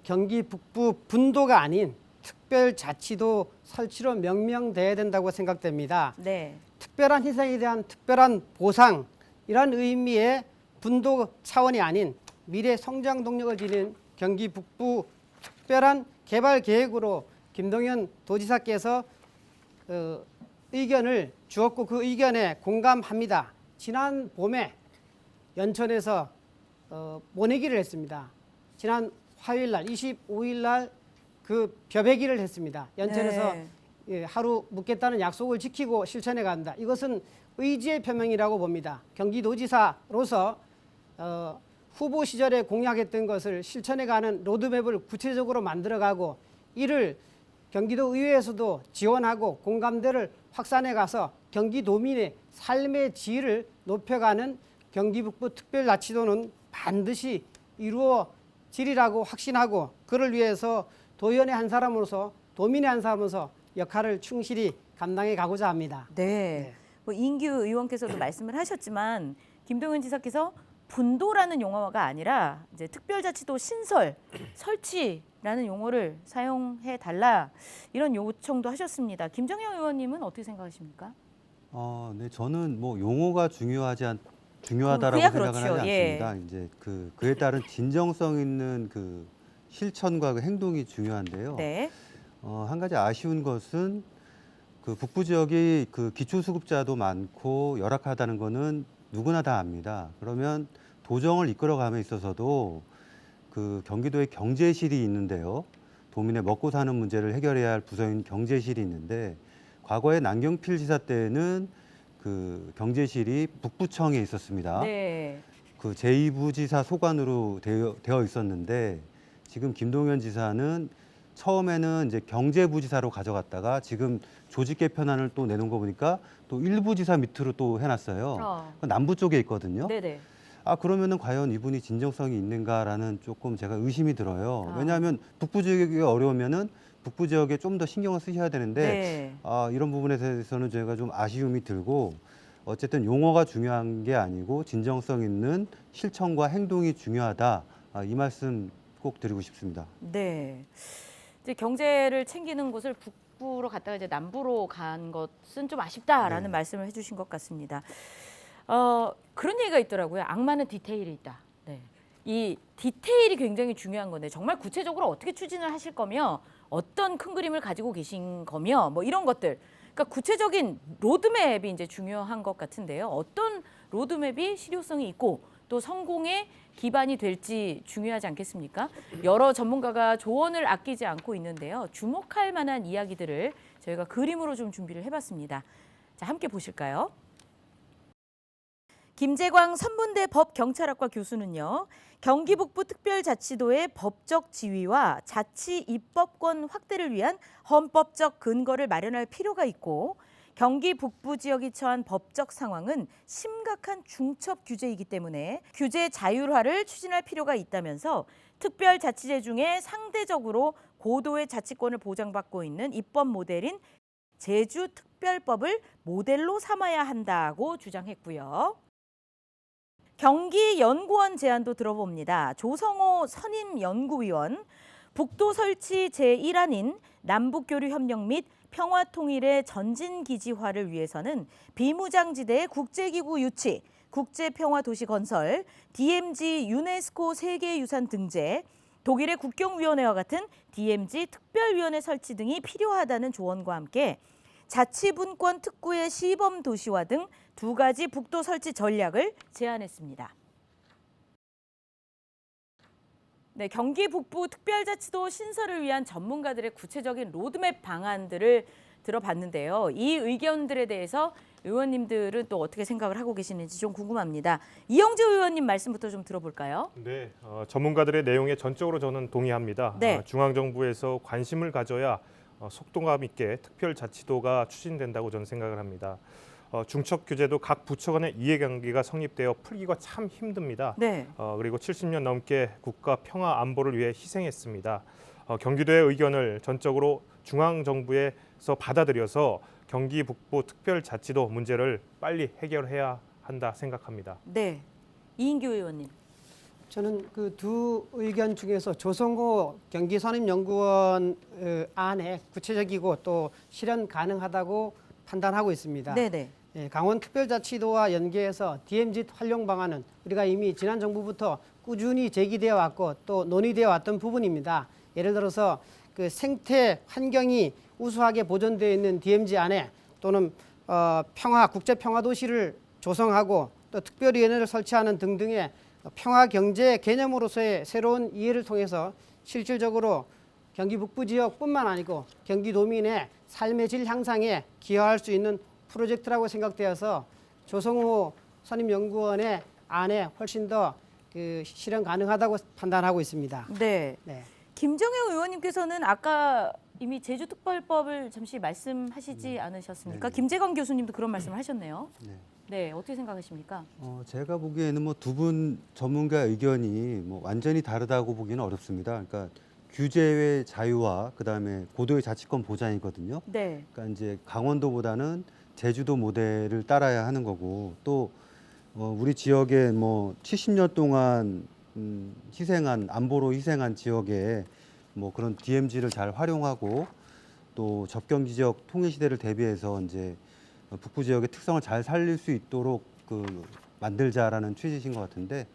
경기 북부 분도가 아닌 특별자치도 설치로 명명돼야 된다고 생각됩니다. 네. 특별한 희생에 대한 특별한 보상 이런 의미의 분도 차원이 아닌 미래 성장 동력을 지닌 경기 북부 특별한 개발 계획으로 김동연 도지사께서 의견을 주었고 그 의견에 공감합니다. 지난 봄에 연천에서 모내기를 했습니다. 지난 화요일 날 25일 날 그 벼베기를 했습니다. 연천에서 네. 예, 하루 묵겠다는 약속을 지키고 실천해 간다. 이것은 의지의 표명이라고 봅니다. 경기도지사로서 후보 시절에 공약했던 것을 실천해가는 로드맵을 구체적으로 만들어가고 이를 경기도 의회에서도 지원하고 공감대를 확산해가서 경기도민의 삶의 질을 높여가는 경기북부 특별자치도는 반드시 이루어지리라고 확신하고 그를 위해서 도연의 한 사람으로서 도민의 한 사람으로서 역할을 충실히 감당해 가고자 합니다. 네. 뭐 이인규 의원께서도 말씀을 하셨지만 김동연 지사께서 분도라는 용어가 아니라 이제 특별자치도 신설, 설치라는 용어를 사용해 달라 이런 요청도 하셨습니다. 김정영 의원님은 어떻게 생각하십니까? 네, 저는 뭐 용어가 중요하다라고 그야 생각은 그렇죠. 하지 예. 않습니다. 이제 그에 따른 진정성 있는 그 실천과 그 행동이 중요한데요. 네. 한 가지 아쉬운 것은 그 북부 지역이 그 기초수급자도 많고 열악하다는 거는 누구나 다 압니다. 그러면 도정을 이끌어감에 있어서도 그 경기도에 경제실이 있는데요. 도민의 먹고 사는 문제를 해결해야 할 부서인 경제실이 있는데 과거에 남경필 지사 때는 그 경제실이 북부청에 있었습니다. 네. 그 제2부지사 소관으로 되어 있었는데 지금 김동연 지사는 처음에는 이제 경제부지사로 가져갔다가 지금 조직 개편안을 또 내놓은 거 보니까 또 1부지사 밑으로 또 해놨어요. 남부 쪽에 있거든요. 네네. 그러면은 과연 이분이 진정성이 있는가라는 조금 제가 의심이 들어요. 아. 왜냐하면 북부 지역이 어려우면은 북부 지역에 좀 더 신경을 쓰셔야 되는데 네. 이런 부분에 대해서는 제가 좀 아쉬움이 들고 어쨌든 용어가 중요한 게 아니고 진정성 있는 실천과 행동이 중요하다. 이 말씀 꼭 드리고 싶습니다. 네. 이제 경제를 챙기는 곳을 북부로 갔다가 이제 남부로 간 것은 좀 아쉽다라는 네. 말씀을 해주신 것 같습니다. 그런 얘기가 있더라고요. 악마는 디테일이 있다. 네. 이 디테일이 굉장히 중요한 건데 정말 구체적으로 어떻게 추진을 하실 거며 어떤 큰 그림을 가지고 계신 거며 뭐 이런 것들. 그러니까 구체적인 로드맵이 이제 중요한 것 같은데요. 어떤 로드맵이 실효성이 있고 또 성공의 기반이 될지 중요하지 않겠습니까? 여러 전문가가 조언을 아끼지 않고 있는데요. 주목할 만한 이야기들을 저희가 그림으로 좀 준비를 해봤습니다. 자, 함께 보실까요? 김재광 선문대 법경찰학과 교수는요. 경기 북부 특별자치도의 법적 지위와 자치 입법권 확대를 위한 헌법적 근거를 마련할 필요가 있고 경기 북부 지역이 처한 법적 상황은 심각한 중첩 규제이기 때문에 규제 자율화를 추진할 필요가 있다면서 특별자치제 중에 상대적으로 고도의 자치권을 보장받고 있는 입법 모델인 제주특별법을 모델로 삼아야 한다고 주장했고요. 경기연구원 제안도 들어봅니다. 조성호 선임연구위원, 북도 설치 제1안인 남북교류협력 및 평화통일의 전진기지화를 위해서는 비무장지대의 국제기구 유치, 국제평화도시 건설, DMZ 유네스코 세계유산 등재, 독일의 국경위원회와 같은 DMZ 특별위원회 설치 등이 필요하다는 조언과 함께 자치분권 특구의 시범 도시화 등 두 가지 북도 설치 전략을 제안했습니다. 네, 경기 북부 특별자치도 신설을 위한 전문가들의 구체적인 로드맵 방안들을 들어봤는데요. 이 의견들에 대해서 의원님들은 또 어떻게 생각을 하고 계시는지 좀 궁금합니다. 이영주 의원님 말씀부터 좀 들어볼까요? 네, 전문가들의 내용에 전적으로 저는 동의합니다. 네. 중앙정부에서 관심을 가져야 속도감 있게 특별자치도가 추진된다고 저는 생각을 합니다. 중첩 규제도 각 부처 간의 이해관계가 성립되어 풀기가 참 힘듭니다. 네. 그리고 70년 넘게 국가 평화 안보를 위해 희생했습니다. 경기도의 의견을 전적으로 중앙 정부에서 받아들여서 경기 북부 특별자치도 문제를 빨리 해결해야 한다 생각합니다. 네, 이인규 의원님. 저는 그 두 의견 중에서 조성호 경기산업연구원 안에 구체적이고 또 실현 가능하다고 판단하고 있습니다. 네네. 예, 강원특별자치도와 연계해서 DMZ 활용 방안은 우리가 이미 지난 정부부터 꾸준히 제기되어 왔고 또 논의되어 왔던 부분입니다. 예를 들어서 그 생태 환경이 우수하게 보존되어 있는 DMZ 안에 또는 국제 평화 도시를 조성하고 또 특별위원회를 설치하는 등등의 평화 경제 개념으로서의 새로운 이해를 통해서 실질적으로 경기 북부 지역뿐만 아니고 경기도민의 삶의 질 향상에 기여할 수 있는 프로젝트라고 생각되어서 조성호 선임연구원의 안에 훨씬 더 그 실현 가능하다고 판단하고 있습니다. 네. 네. 김정영 의원님께서는 아까 이미 제주특별법을 잠시 말씀하시지 않으셨습니까? 네네. 김재광 교수님도 그런 말씀을 하셨네요. 네. 네, 어떻게 생각하십니까? 제가 보기에는 뭐 두 분 전문가 의견이 뭐 완전히 다르다고 보기는 어렵습니다. 그러니까 규제의 자유와 그다음에 고도의 자치권 보장이거든요. 네. 그러니까 이제 강원도보다는 제주도 모델을 따라야 하는 거고 또 우리 지역에 뭐 70년 동안 안보로 희생한 지역에 뭐 그런 DMZ를 잘 활용하고 또 접경 지역 통일 시대를 대비해서 이제 북부 지역의 특성을 잘 살릴 수 있도록 만들자라는 취지신 것 같은데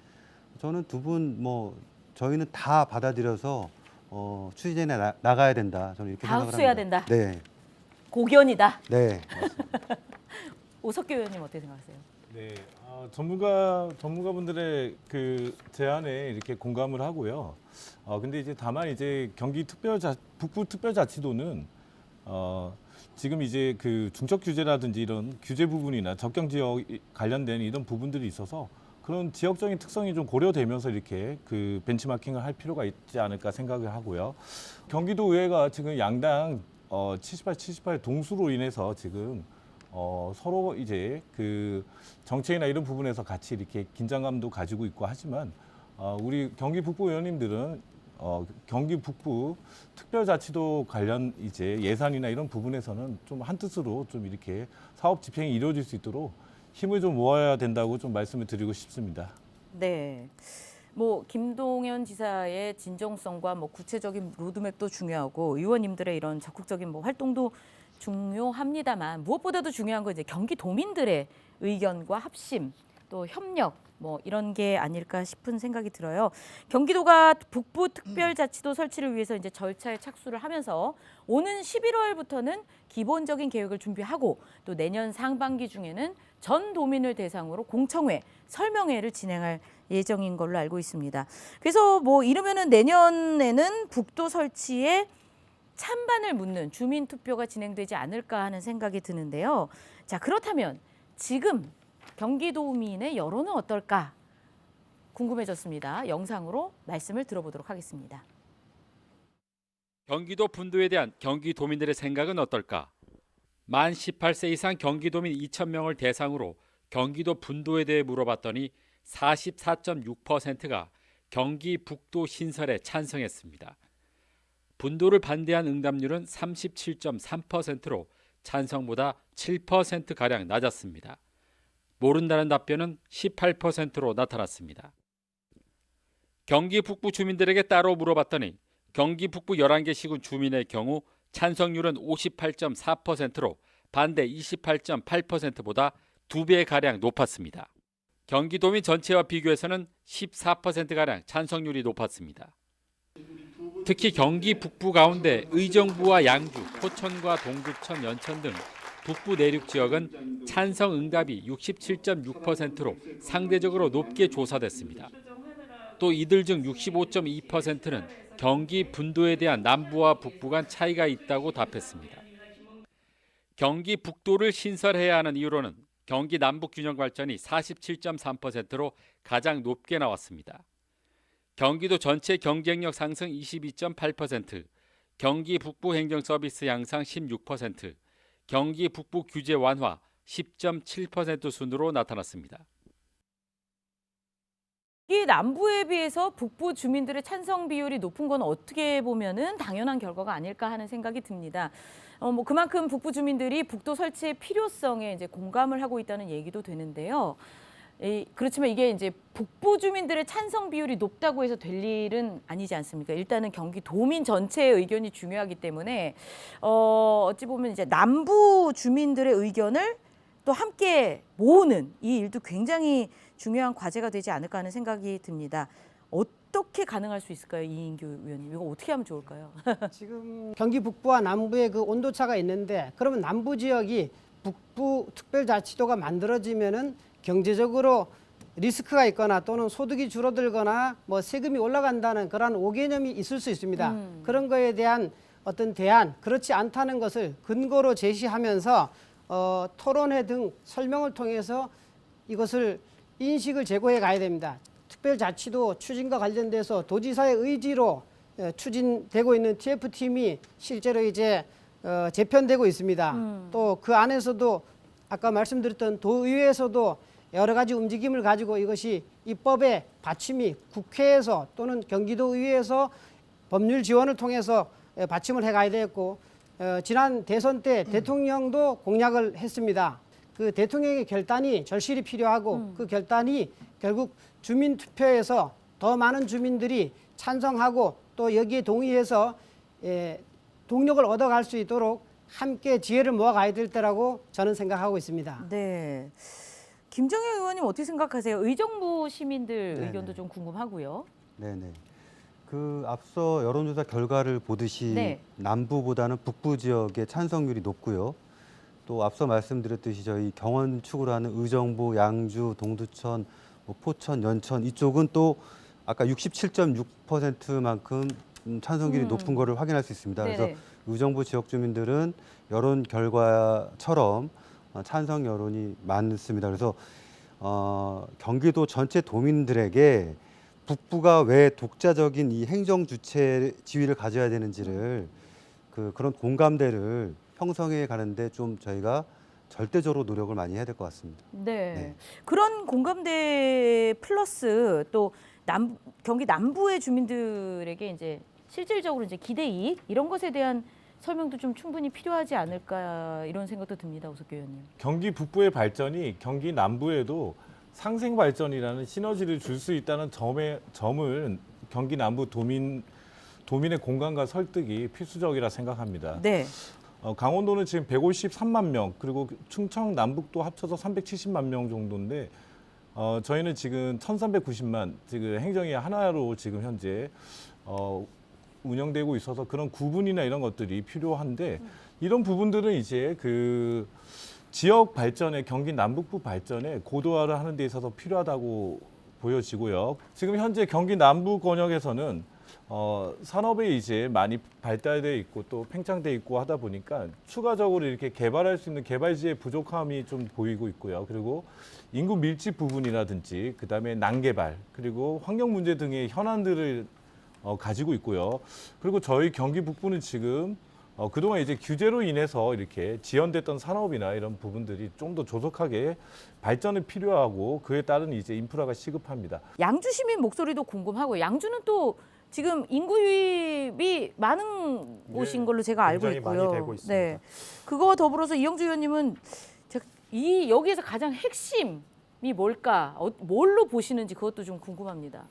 저는 두 분 뭐 저희는 다 받아들여서 추진해 나가야 된다. 저는 이렇게 다 생각을 흡수해야 합니다. 된다. 네, 고견이다. 네, 맞습니다. 오석규 의원님 어떻게 생각하세요? 네, 전문가분들의 그 제안에 이렇게 공감을 하고요. 근데 이제 다만 이제 북부 특별자치도는 지금 이제 그 중적 규제라든지 이런 규제 부분이나 접경 지역 관련된 이런 부분들이 있어서 그런 지역적인 특성이 좀 고려되면서 이렇게 그 벤치마킹을 할 필요가 있지 않을까 생각을 하고요. 경기도 의회가 지금 양당 78 동수로 인해서 지금 서로 이제 그 정책이나 이런 부분에서 같이 이렇게 긴장감도 가지고 있고 하지만 우리 경기 북부 의원님들은 경기 북부 특별자치도 관련 이제 예산이나 이런 부분에서는 좀 한뜻으로 좀 이렇게 사업 집행이 이루어질 수 있도록 힘을 좀 모아야 된다고 좀 말씀을 드리고 싶습니다. 네. 뭐 김동연 지사의 진정성과 뭐 구체적인 로드맵도 중요하고 의원님들의 이런 적극적인 뭐 활동도 중요합니다만 무엇보다도 중요한 건 이제 경기도민들의 의견과 합심 또 협력 뭐 이런 게 아닐까 싶은 생각이 들어요. 경기도가 북부 특별자치도 설치를 위해서 이제 절차에 착수를 하면서 오는 11월부터는 기본적인 계획을 준비하고 또 내년 상반기 중에는 전 도민을 대상으로 공청회, 설명회를 진행할 예정인 걸로 알고 있습니다. 그래서 뭐 이르면은 내년에는 북도 설치에 찬반을 묻는 주민 투표가 진행되지 않을까 하는 생각이 드는데요. 자, 그렇다면 지금 경기도민의 여론은 어떨까 궁금해졌습니다. 영상으로 말씀을 들어보도록 하겠습니다. 경기도 분도에 대한 경기도민들의 생각은 어떨까? 만 18세 이상 경기도민 2,000명을 대상으로 경기도 분도에 대해 물어봤더니 44.6%가 경기 북도 신설에 찬성했습니다. 분도를 반대한 응답률은 37.3%로 찬성보다 7%가량 낮았습니다. 모른다는 답변은 18%로 나타났습니다. 경기 북부 주민들에게 따로 물어봤더니 경기 북부 11개 시군 주민의 경우 찬성률은 58.4%로 반대 28.8%보다 2배가량 높았습니다. 경기도민 전체와 비교해서는 14%가량 찬성률이 높았습니다. 특히 경기 북부 가운데 의정부와 양주, 포천과 동두천, 연천 등 북부 내륙 지역은 찬성 응답이 67.6%로 상대적으로 높게 조사됐습니다. 또 이들 중 65.2%는 경기 분도에 대한 남부와 북부 간 차이가 있다고 답했습니다. 경기 북도를 신설해야 하는 이유로는 경기 남북 균형 발전이 47.3%로 가장 높게 나왔습니다. 경기도 전체 경쟁력 상승 22.8%, 경기 북부 행정 서비스 향상 16%, 경기 북부 규제 완화 10.7% 순으로 나타났습니다. 이 남부에 비해서 북부 주민들의 찬성 비율이 높은 건 어떻게 보면은 당연한 결과가 아닐까 하는 생각이 듭니다. 뭐 그만큼 북부 주민들이 북도 설치의 필요성에 이제 공감을 하고 있다는 얘기도 되는데요. 그렇지만 이게 이제 북부 주민들의 찬성 비율이 높다고 해서 될 일은 아니지 않습니까? 일단은 경기도민 전체의 의견이 중요하기 때문에 어찌 보면 이제 남부 주민들의 의견을 또 함께 모으는 이 일도 굉장히 중요한 과제가 되지 않을까 하는 생각이 듭니다. 어떻게 가능할 수 있을까요, 이인규 의원님? 이거 어떻게 하면 좋을까요? 지금 경기 북부와 남부의 그 온도차가 있는데 그러면 남부 지역이 북부 특별자치도가 만들어지면은 경제적으로 리스크가 있거나 또는 소득이 줄어들거나 뭐 세금이 올라간다는 그런 오개념이 있을 수 있습니다. 그런 거에 대한 어떤 대안, 그렇지 않다는 것을 근거로 제시하면서 토론회 등 설명을 통해서 이것을 인식을 제고해 가야 됩니다. 특별자치도 추진과 관련돼서 도지사의 의지로 추진되고 있는 TF팀이 실제로 이제 재편되고 있습니다. 또 그 안에서도 아까 말씀드렸던 도의회에서도 여러 가지 움직임을 가지고 이것이 입법의 받침이 국회에서 또는 경기도의회에서 법률 지원을 통해서 받침을 해가야 되겠고 지난 대선 때 대통령도 공약을 했습니다. 그 대통령의 결단이 절실히 필요하고 그 결단이 결국 주민투표에서 더 많은 주민들이 찬성하고 또 여기에 동의해서 동력을 얻어갈 수 있도록 함께 지혜를 모아가야 될 때라고 저는 생각하고 있습니다. 네. 김정혜 의원님 어떻게 생각하세요? 의정부 시민들 네네. 의견도 좀 궁금하고요. 네네. 그 앞서 여론조사 결과를 보듯이 네. 남부보다는 북부 지역의 찬성률이 높고요. 또 앞서 말씀드렸듯이 저희 경원 축으로 하는 의정부, 양주, 동두천, 뭐 포천, 연천 이쪽은 또 아까 67.6%만큼 찬성률이 높은 거를 확인할 수 있습니다. 네네. 그래서 의정부 지역 주민들은 여론 결과처럼 찬성 여론이 많습니다. 그래서 경기도 전체 도민들에게 북부가 왜 독자적인 이 행정 주체 지위를 가져야 되는지를 그런 공감대를 형성해 가는데 좀 저희가 절대적으로 노력을 많이 해야 될 것 같습니다. 네. 네. 그런 공감대 플러스 또 경기 남부의 주민들에게 이제 실질적으로 이제 기대 이익 이런 것에 대한 설명도 좀 충분히 필요하지 않을까 이런 생각도 듭니다, 오석규 의원님. 경기 북부의 발전이 경기 남부에도 상생 발전이라는 시너지를 줄 수 있다는 점을 경기 남부 도민의 공감과 설득이 필수적이라 생각합니다. 네. 강원도는 지금 153만 명, 그리고 충청 남북도 합쳐서 370만 명 정도인데 저희는 지금 1,390만 지금 행정위 하나로 지금 현재 운영되고 있어서 그런 구분이나 이런 것들이 필요한데 이런 부분들은 이제 그 지역 발전에 경기 남북부 발전에 고도화를 하는 데 있어서 필요하다고 보여지고요. 지금 현재 경기 남부 권역에서는 산업에 이제 많이 발달돼 있고 또 팽창돼 있고 하다 보니까 추가적으로 이렇게 개발할 수 있는 개발지의 부족함이 좀 보이고 있고요. 그리고 인구 밀집 부분이라든지 그다음에 난개발 그리고 환경 문제 등의 현안들을 가지고 있고요. 그리고 저희 경기 북부는 지금 그동안 이제 규제로 인해서 이렇게 지연됐던 산업이나 이런 부분들이 좀 더 조속하게 발전이 필요하고 그에 따른 이제 인프라가 시급합니다. 양주 시민 목소리도 궁금하고 양주는 또 지금 인구 유입이 많은 곳인 걸로 제가 알고 굉장히 있고요. 많이 되고 있습니다. 네. 그거와 더불어서 이영주 의원님은 여기에서 가장 핵심이 뭘까? 뭘로 보시는지 그것도 좀 궁금합니다.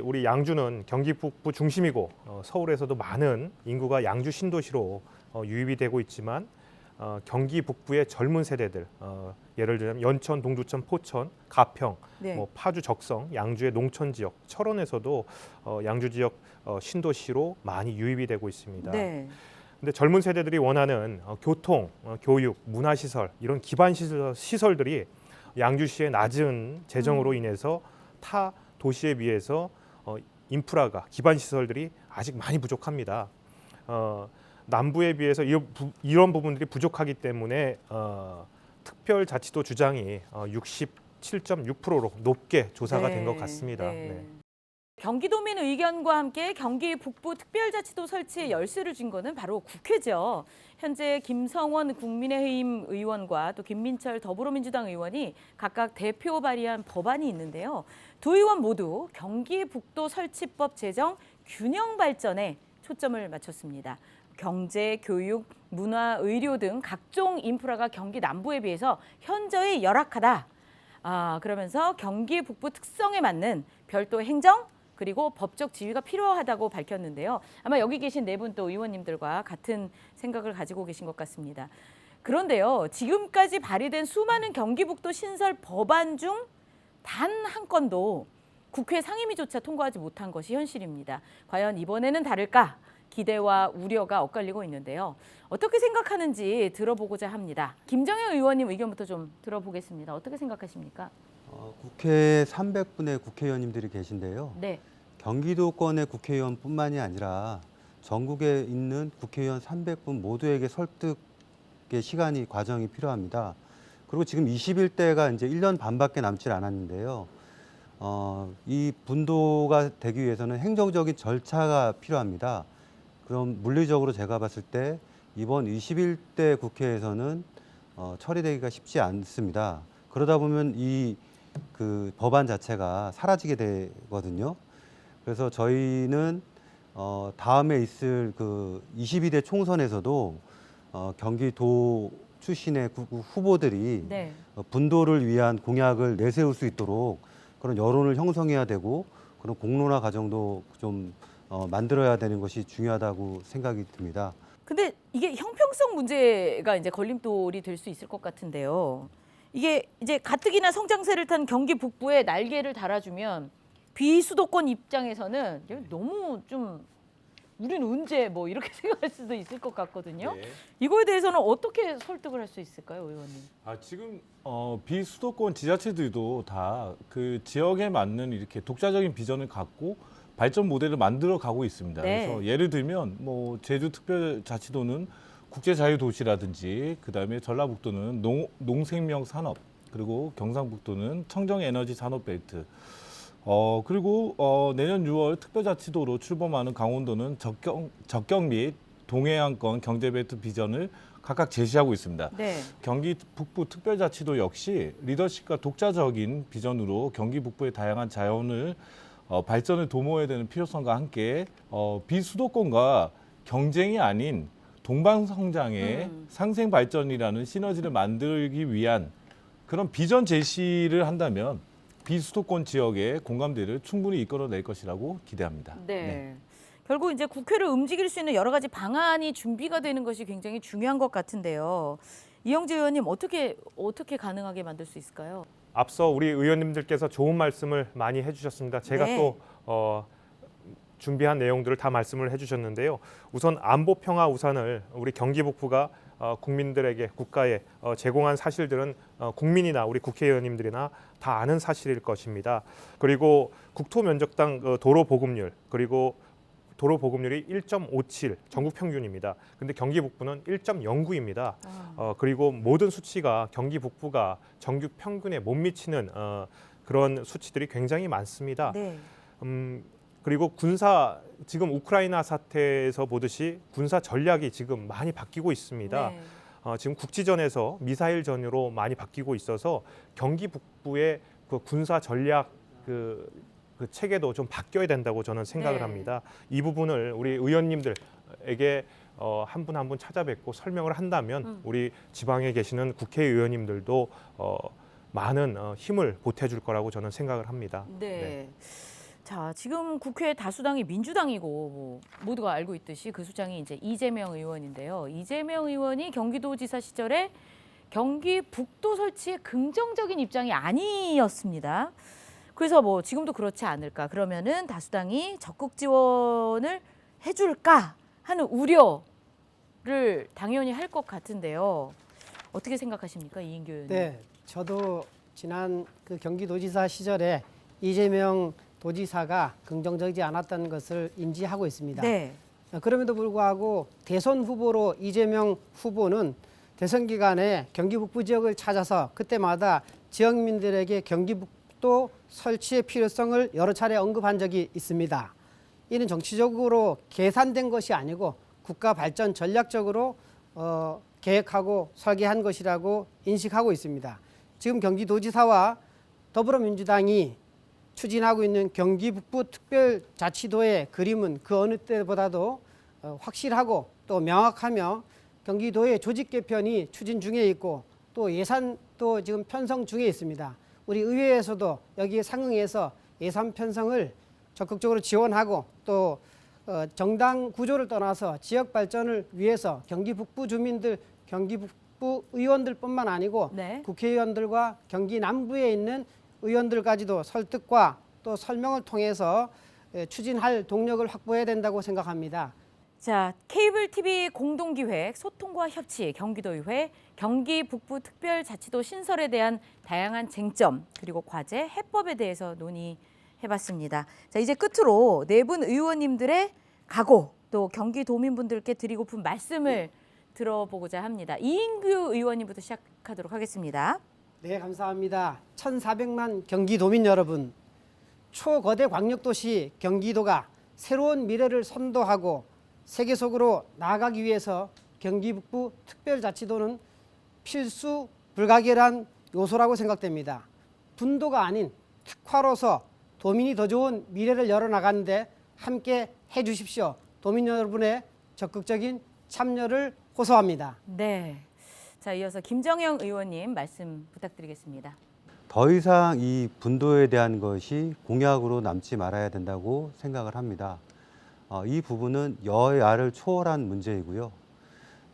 우리 양주는 경기 북부 중심이고 서울에서도 많은 인구가 양주 신도시로 유입이 되고 있지만 경기 북부의 젊은 세대들 예를 들면 연천, 동두천, 포천, 가평, 네. 뭐 파주, 적성, 양주의 농촌 지역, 철원에서도 양주 지역 신도시로 많이 유입이 되고 있습니다. 네. 근데 젊은 세대들이 원하는 교통, 교육, 문화시설 이런 기반 시설들이 양주시의 낮은 재정으로 인해서 타 도시에 비해서 인프라가 기반 시설들이 아직 많이 부족합니다. 남부에 비해서 이런 부분들이 부족하기 때문에 특별자치도 주장이 67.6%로 높게 조사가 된 것 같습니다. 네. 네. 경기도민 의견과 함께 경기 북부 특별자치도 설치에 열쇠를 준 거는 바로 국회죠. 현재 김성원 국민의힘 의원과 또 김민철 더불어민주당 의원이 각각 대표 발의한 법안이 있는데요. 두 의원 모두 경기 북도 설치법 제정 균형 발전에 초점을 맞췄습니다. 경제, 교육, 문화, 의료 등 각종 인프라가 경기 남부에 비해서 현저히 열악하다. 그러면서 경기 북부 특성에 맞는 별도 행정 그리고 법적 지위가 필요하다고 밝혔는데요. 아마 여기 계신 네 분 또 의원님들과 같은 생각을 가지고 계신 것 같습니다. 그런데요, 지금까지 발의된 수많은 경기북도 신설 법안 중 단 한 건도 국회 상임위조차 통과하지 못한 것이 현실입니다. 과연 이번에는 다를까? 기대와 우려가 엇갈리고 있는데요. 어떻게 생각하는지 들어보고자 합니다. 김정혜 의원님 의견부터 좀 들어보겠습니다. 어떻게 생각하십니까? 국회에 300분의 국회의원님들이 계신데요. 네. 경기도권의 국회의원뿐만이 아니라 전국에 있는 국회의원 300분 모두에게 설득의 시간이 과정이 필요합니다. 그리고 지금 21대가 이제 1년 반밖에 남지 않았는데요. 이 분도가 되기 위해서는 행정적인 절차가 필요합니다. 그럼 물리적으로 제가 봤을 때 이번 21대 국회에서는 처리되기가 쉽지 않습니다. 그러다 보면 그 법안 자체가 사라지게 되거든요. 그래서 저희는 다음에 있을 그 22대 총선에서도 경기도 출신의 후보들이 네. 분도를 위한 공약을 내세울 수 있도록 그런 여론을 형성해야 되고 그런 공론화 과정도 좀 만들어야 되는 것이 중요하다고 생각이 듭니다. 근데 이게 형평성 문제가 이제 걸림돌이 될 수 있을 것 같은데요. 이게 이제 가뜩이나 성장세를 탄 경기 북부에 날개를 달아주면 비수도권 입장에서는 너무 좀 우리는 언제 뭐 이렇게 생각할 수도 있을 것 같거든요. 네. 이거에 대해서는 어떻게 설득을 할 수 있을까요, 의원님? 지금 비수도권 지자체들도 다 그 지역에 맞는 이렇게 독자적인 비전을 갖고 발전 모델을 만들어 가고 있습니다. 네. 그래서 예를 들면 뭐 제주특별자치도는 국제자유도시라든지 그다음에 전라북도는 농생명 산업 그리고 경상북도는 청정에너지 산업벨트 그리고 내년 6월 특별자치도로 출범하는 강원도는 적경 및 동해안권 경제벨트 비전을 각각 제시하고 있습니다. 네. 경기 북부 특별자치도 역시 리더십과 독자적인 비전으로 경기 북부의 다양한 자원을 발전을 도모해야 되는 필요성과 함께 비수도권과 경쟁이 아닌 동반 성장의 상생 발전이라는 시너지를 만들기 위한 그런 비전 제시를 한다면 비수도권 지역의 공감대를 충분히 이끌어낼 것이라고 기대합니다. 네. 결국 이제 국회를 움직일 수 있는 여러 가지 방안이 준비가 되는 것이 굉장히 중요한 것 같은데요. 이영재 의원님 어떻게 가능하게 만들 수 있을까요? 앞서 우리 의원님들께서 좋은 말씀을 많이 해주셨습니다. 제가 네. 또 준비한 내용들을 다 말씀을 해주셨는데요. 우선 안보 평화 우산을 우리 경기 북부가 국민들에게 국가에 제공한 사실들은 국민이나 우리 국회의원님들이나 다 아는 사실일 것입니다. 그리고 국토 면적당 도로 보급률 그리고 도로 보급률이 1.57 전국 평균입니다. 근데 경기 북부는 1.09입니다. 그리고 모든 수치가 경기 북부가 전국 평균에 못 미치는 그런 수치들이 굉장히 많습니다. 네. 그리고 지금 우크라이나 사태에서 보듯이 군사 전략이 지금 많이 바뀌고 있습니다. 네. 지금 국지전에서 미사일 전으로 많이 바뀌고 있어서 경기 북부의 그 군사 전략 그 체계도 좀 바뀌어야 된다고 저는 생각을 네. 합니다. 이 부분을 우리 의원님들에게 한 분 한 분 찾아뵙고 설명을 한다면 우리 지방에 계시는 국회의원님들도 많은 힘을 보태줄 거라고 저는 생각을 합니다. 네. 자, 지금 국회 다수당이 민주당이고 뭐 모두가 알고 있듯이 그 수장이 이제 이재명 의원인데요. 이재명 의원이 경기도지사 시절에 경기 북도 설치에 긍정적인 입장이 아니었습니다. 그래서 뭐 지금도 그렇지 않을까? 그러면은 다수당이 적극 지원을 해줄까 하는 우려를 당연히 할 것 같은데요. 어떻게 생각하십니까, 이인규 의원님? 네, 저도 지난 그 경기도지사 시절에 이재명 도지사가 긍정적이지 않았다는 것을 인지하고 있습니다. 네. 그럼에도 불구하고 대선 후보로 이재명 후보는 대선 기간에 경기 북부 지역을 찾아서 그때마다 지역민들에게 경기 북도 설치의 필요성을 여러 차례 언급한 적이 있습니다. 이는 정치적으로 계산된 것이 아니고 국가 발전 전략적으로 계획하고 설계한 것이라고 인식하고 있습니다. 지금 경기도지사와 더불어민주당이 추진하고 있는 경기 북부 특별자치도의 그림은 그 어느 때보다도 확실하고 또 명확하며 경기도의 조직 개편이 추진 중에 있고 또 예산도 지금 편성 중에 있습니다. 우리 의회에서도 여기에 상응해서 예산 편성을 적극적으로 지원하고 또 정당 구조를 떠나서 지역 발전을 위해서 경기 북부 주민들, 경기 북부 의원들뿐만 아니고 네. 국회의원들과 경기 남부에 있는 의원들까지도 설득과 또 설명을 통해서 추진할 동력을 확보해야 된다고 생각합니다. 자, 케이블 TV 공동기획 소통과 협치 경기도의회 경기 북부 특별자치도 신설에 대한 다양한 쟁점 그리고 과제, 해법에 대해서 논의해봤습니다. 자, 이제 끝으로 네 분 의원님들의 각오 또 경기도민분들께 드리고픈 말씀을 들어보고자 합니다. 이인규 의원님부터 시작하도록 하겠습니다. 네, 감사합니다. 1,400만 경기도민 여러분, 초거대 광역도시 경기도가 새로운 미래를 선도하고 세계 속으로 나아가기 위해서 경기 북부 특별자치도는 필수 불가결한 요소라고 생각됩니다. 분도가 아닌 특화로서 도민이 더 좋은 미래를 열어나가는데 함께 해주십시오. 도민 여러분의 적극적인 참여를 호소합니다. 네. 자, 이어서 김정영 의원님 말씀 부탁드리겠습니다. 더 이상 이 분도에 대한 것이 공약으로 남지 말아야 된다고 생각을 합니다. 이 부분은 여야를 초월한 문제이고요.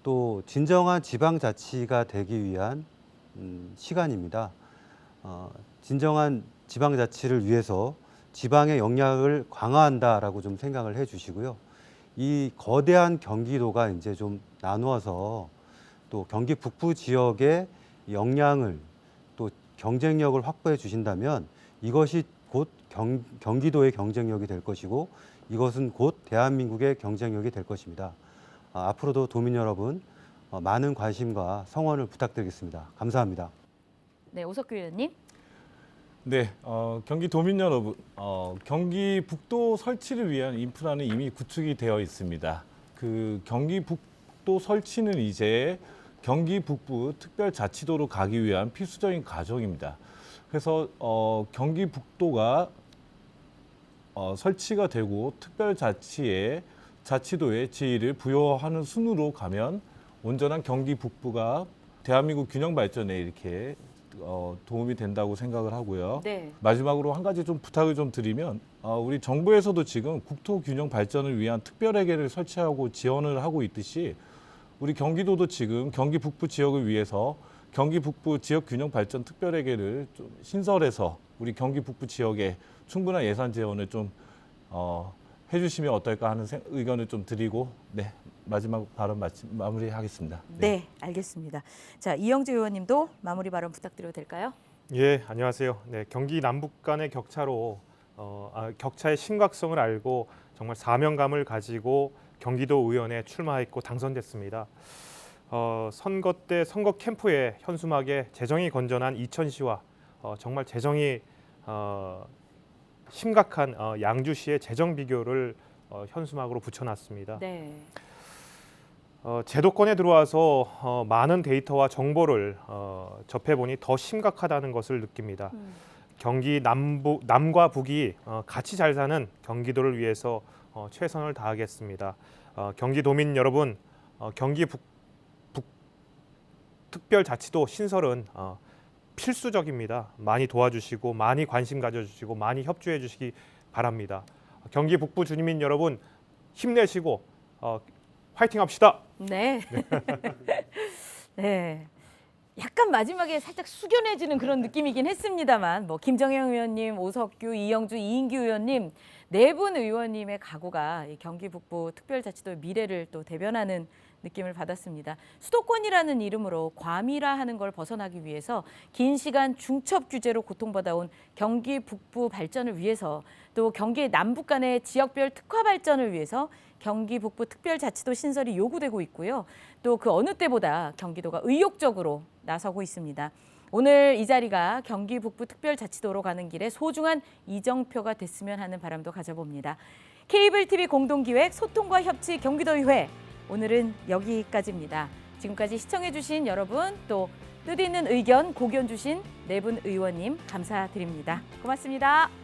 또 진정한 지방자치가 되기 위한 시간입니다. 진정한 지방자치를 위해서 지방의 영향을 강화한다라고 좀 생각을 해주시고요. 이 거대한 경기도가 이제 좀 나누어서 또 경기 북부 지역의 역량을 또 경쟁력을 확보해 주신다면 이것이 곧 경기도의 경쟁력이 될 것이고 이것은 곧 대한민국의 경쟁력이 될 것입니다. 앞으로도 도민 여러분 많은 관심과 성원을 부탁드리겠습니다. 감사합니다. 네, 오석규 의원님. 네, 경기도민 여러분, 경기 북도 설치를 위한 인프라는 이미 구축이 되어 있습니다. 그 경기 북도 설치는 이제 경기 북부 특별자치도로 가기 위한 필수적인 과정입니다. 그래서 경기 북도가 설치가 되고 특별자치의 자치도의 지위를 부여하는 순으로 가면 온전한 경기 북부가 대한민국 균형 발전에 이렇게 도움이 된다고 생각을 하고요. 네. 마지막으로 한 가지 좀 부탁을 좀 드리면 우리 정부에서도 지금 국토 균형 발전을 위한 특별회계를 설치하고 지원을 하고 있듯이 우리 경기도도 지금 경기 북부 지역을 위해서 경기 북부 지역 균형 발전 특별회계를 좀 신설해서 우리 경기 북부 지역에 충분한 예산 지원을 좀 해주시면 어떨까 하는 의견을 좀 드리고 네 마지막 발언 마무리하겠습니다. 네, 알겠습니다. 자, 이영주 의원님도 마무리 발언 부탁드려도 될까요? 예, 안녕하세요. 네, 경기 남북 간의 격차로 격차의 심각성을 알고 정말 사명감을 가지고 경기도 의원에 출마했고 당선됐습니다. 선거 때 선거 캠프에 현수막에 재정이 건전한 이천시와 정말 재정이 심각한 양주시의 재정 비교를 현수막으로 붙여놨습니다. 네. 제도권에 들어와서 많은 데이터와 정보를 접해보니 더 심각하다는 것을 느낍니다. 경기 남과 북이 같이 잘 사는 경기도를 위해서 최선을 다하겠습니다. 경기도민 여러분, 경기 북 특별자치도 신설은 필수적입니다. 많이 도와주시고 많이 관심 가져주시고 많이 협조해 주시기 바랍니다. 경기 북부 주민 여러분 힘내시고 화이팅 합시다. 네. 네. 약간 마지막에 살짝 숙연해지는 그런 느낌이긴 했습니다만 뭐 김정영 의원님, 오석규, 이영주, 이인규 의원님 네 분 의원님의 각오가 이 경기 북부 특별자치도의 미래를 또 대변하는 느낌을 받았습니다. 수도권이라는 이름으로 과밀화하는 걸 벗어나기 위해서 긴 시간 중첩 규제로 고통받아온 경기 북부 발전을 위해서 또 경기 남북 간의 지역별 특화 발전을 위해서 경기 북부 특별자치도 신설이 요구되고 있고요. 또 그 어느 때보다 경기도가 의욕적으로 나서고 있습니다. 오늘 이 자리가 경기 북부 특별자치도로 가는 길에 소중한 이정표가 됐으면 하는 바람도 가져봅니다. 케이블 TV 공동기획 소통과 협치 경기도의회 오늘은 여기까지입니다. 지금까지 시청해주신 여러분 또 뜻있는 의견 고견 주신 네 분 의원님 감사드립니다. 고맙습니다.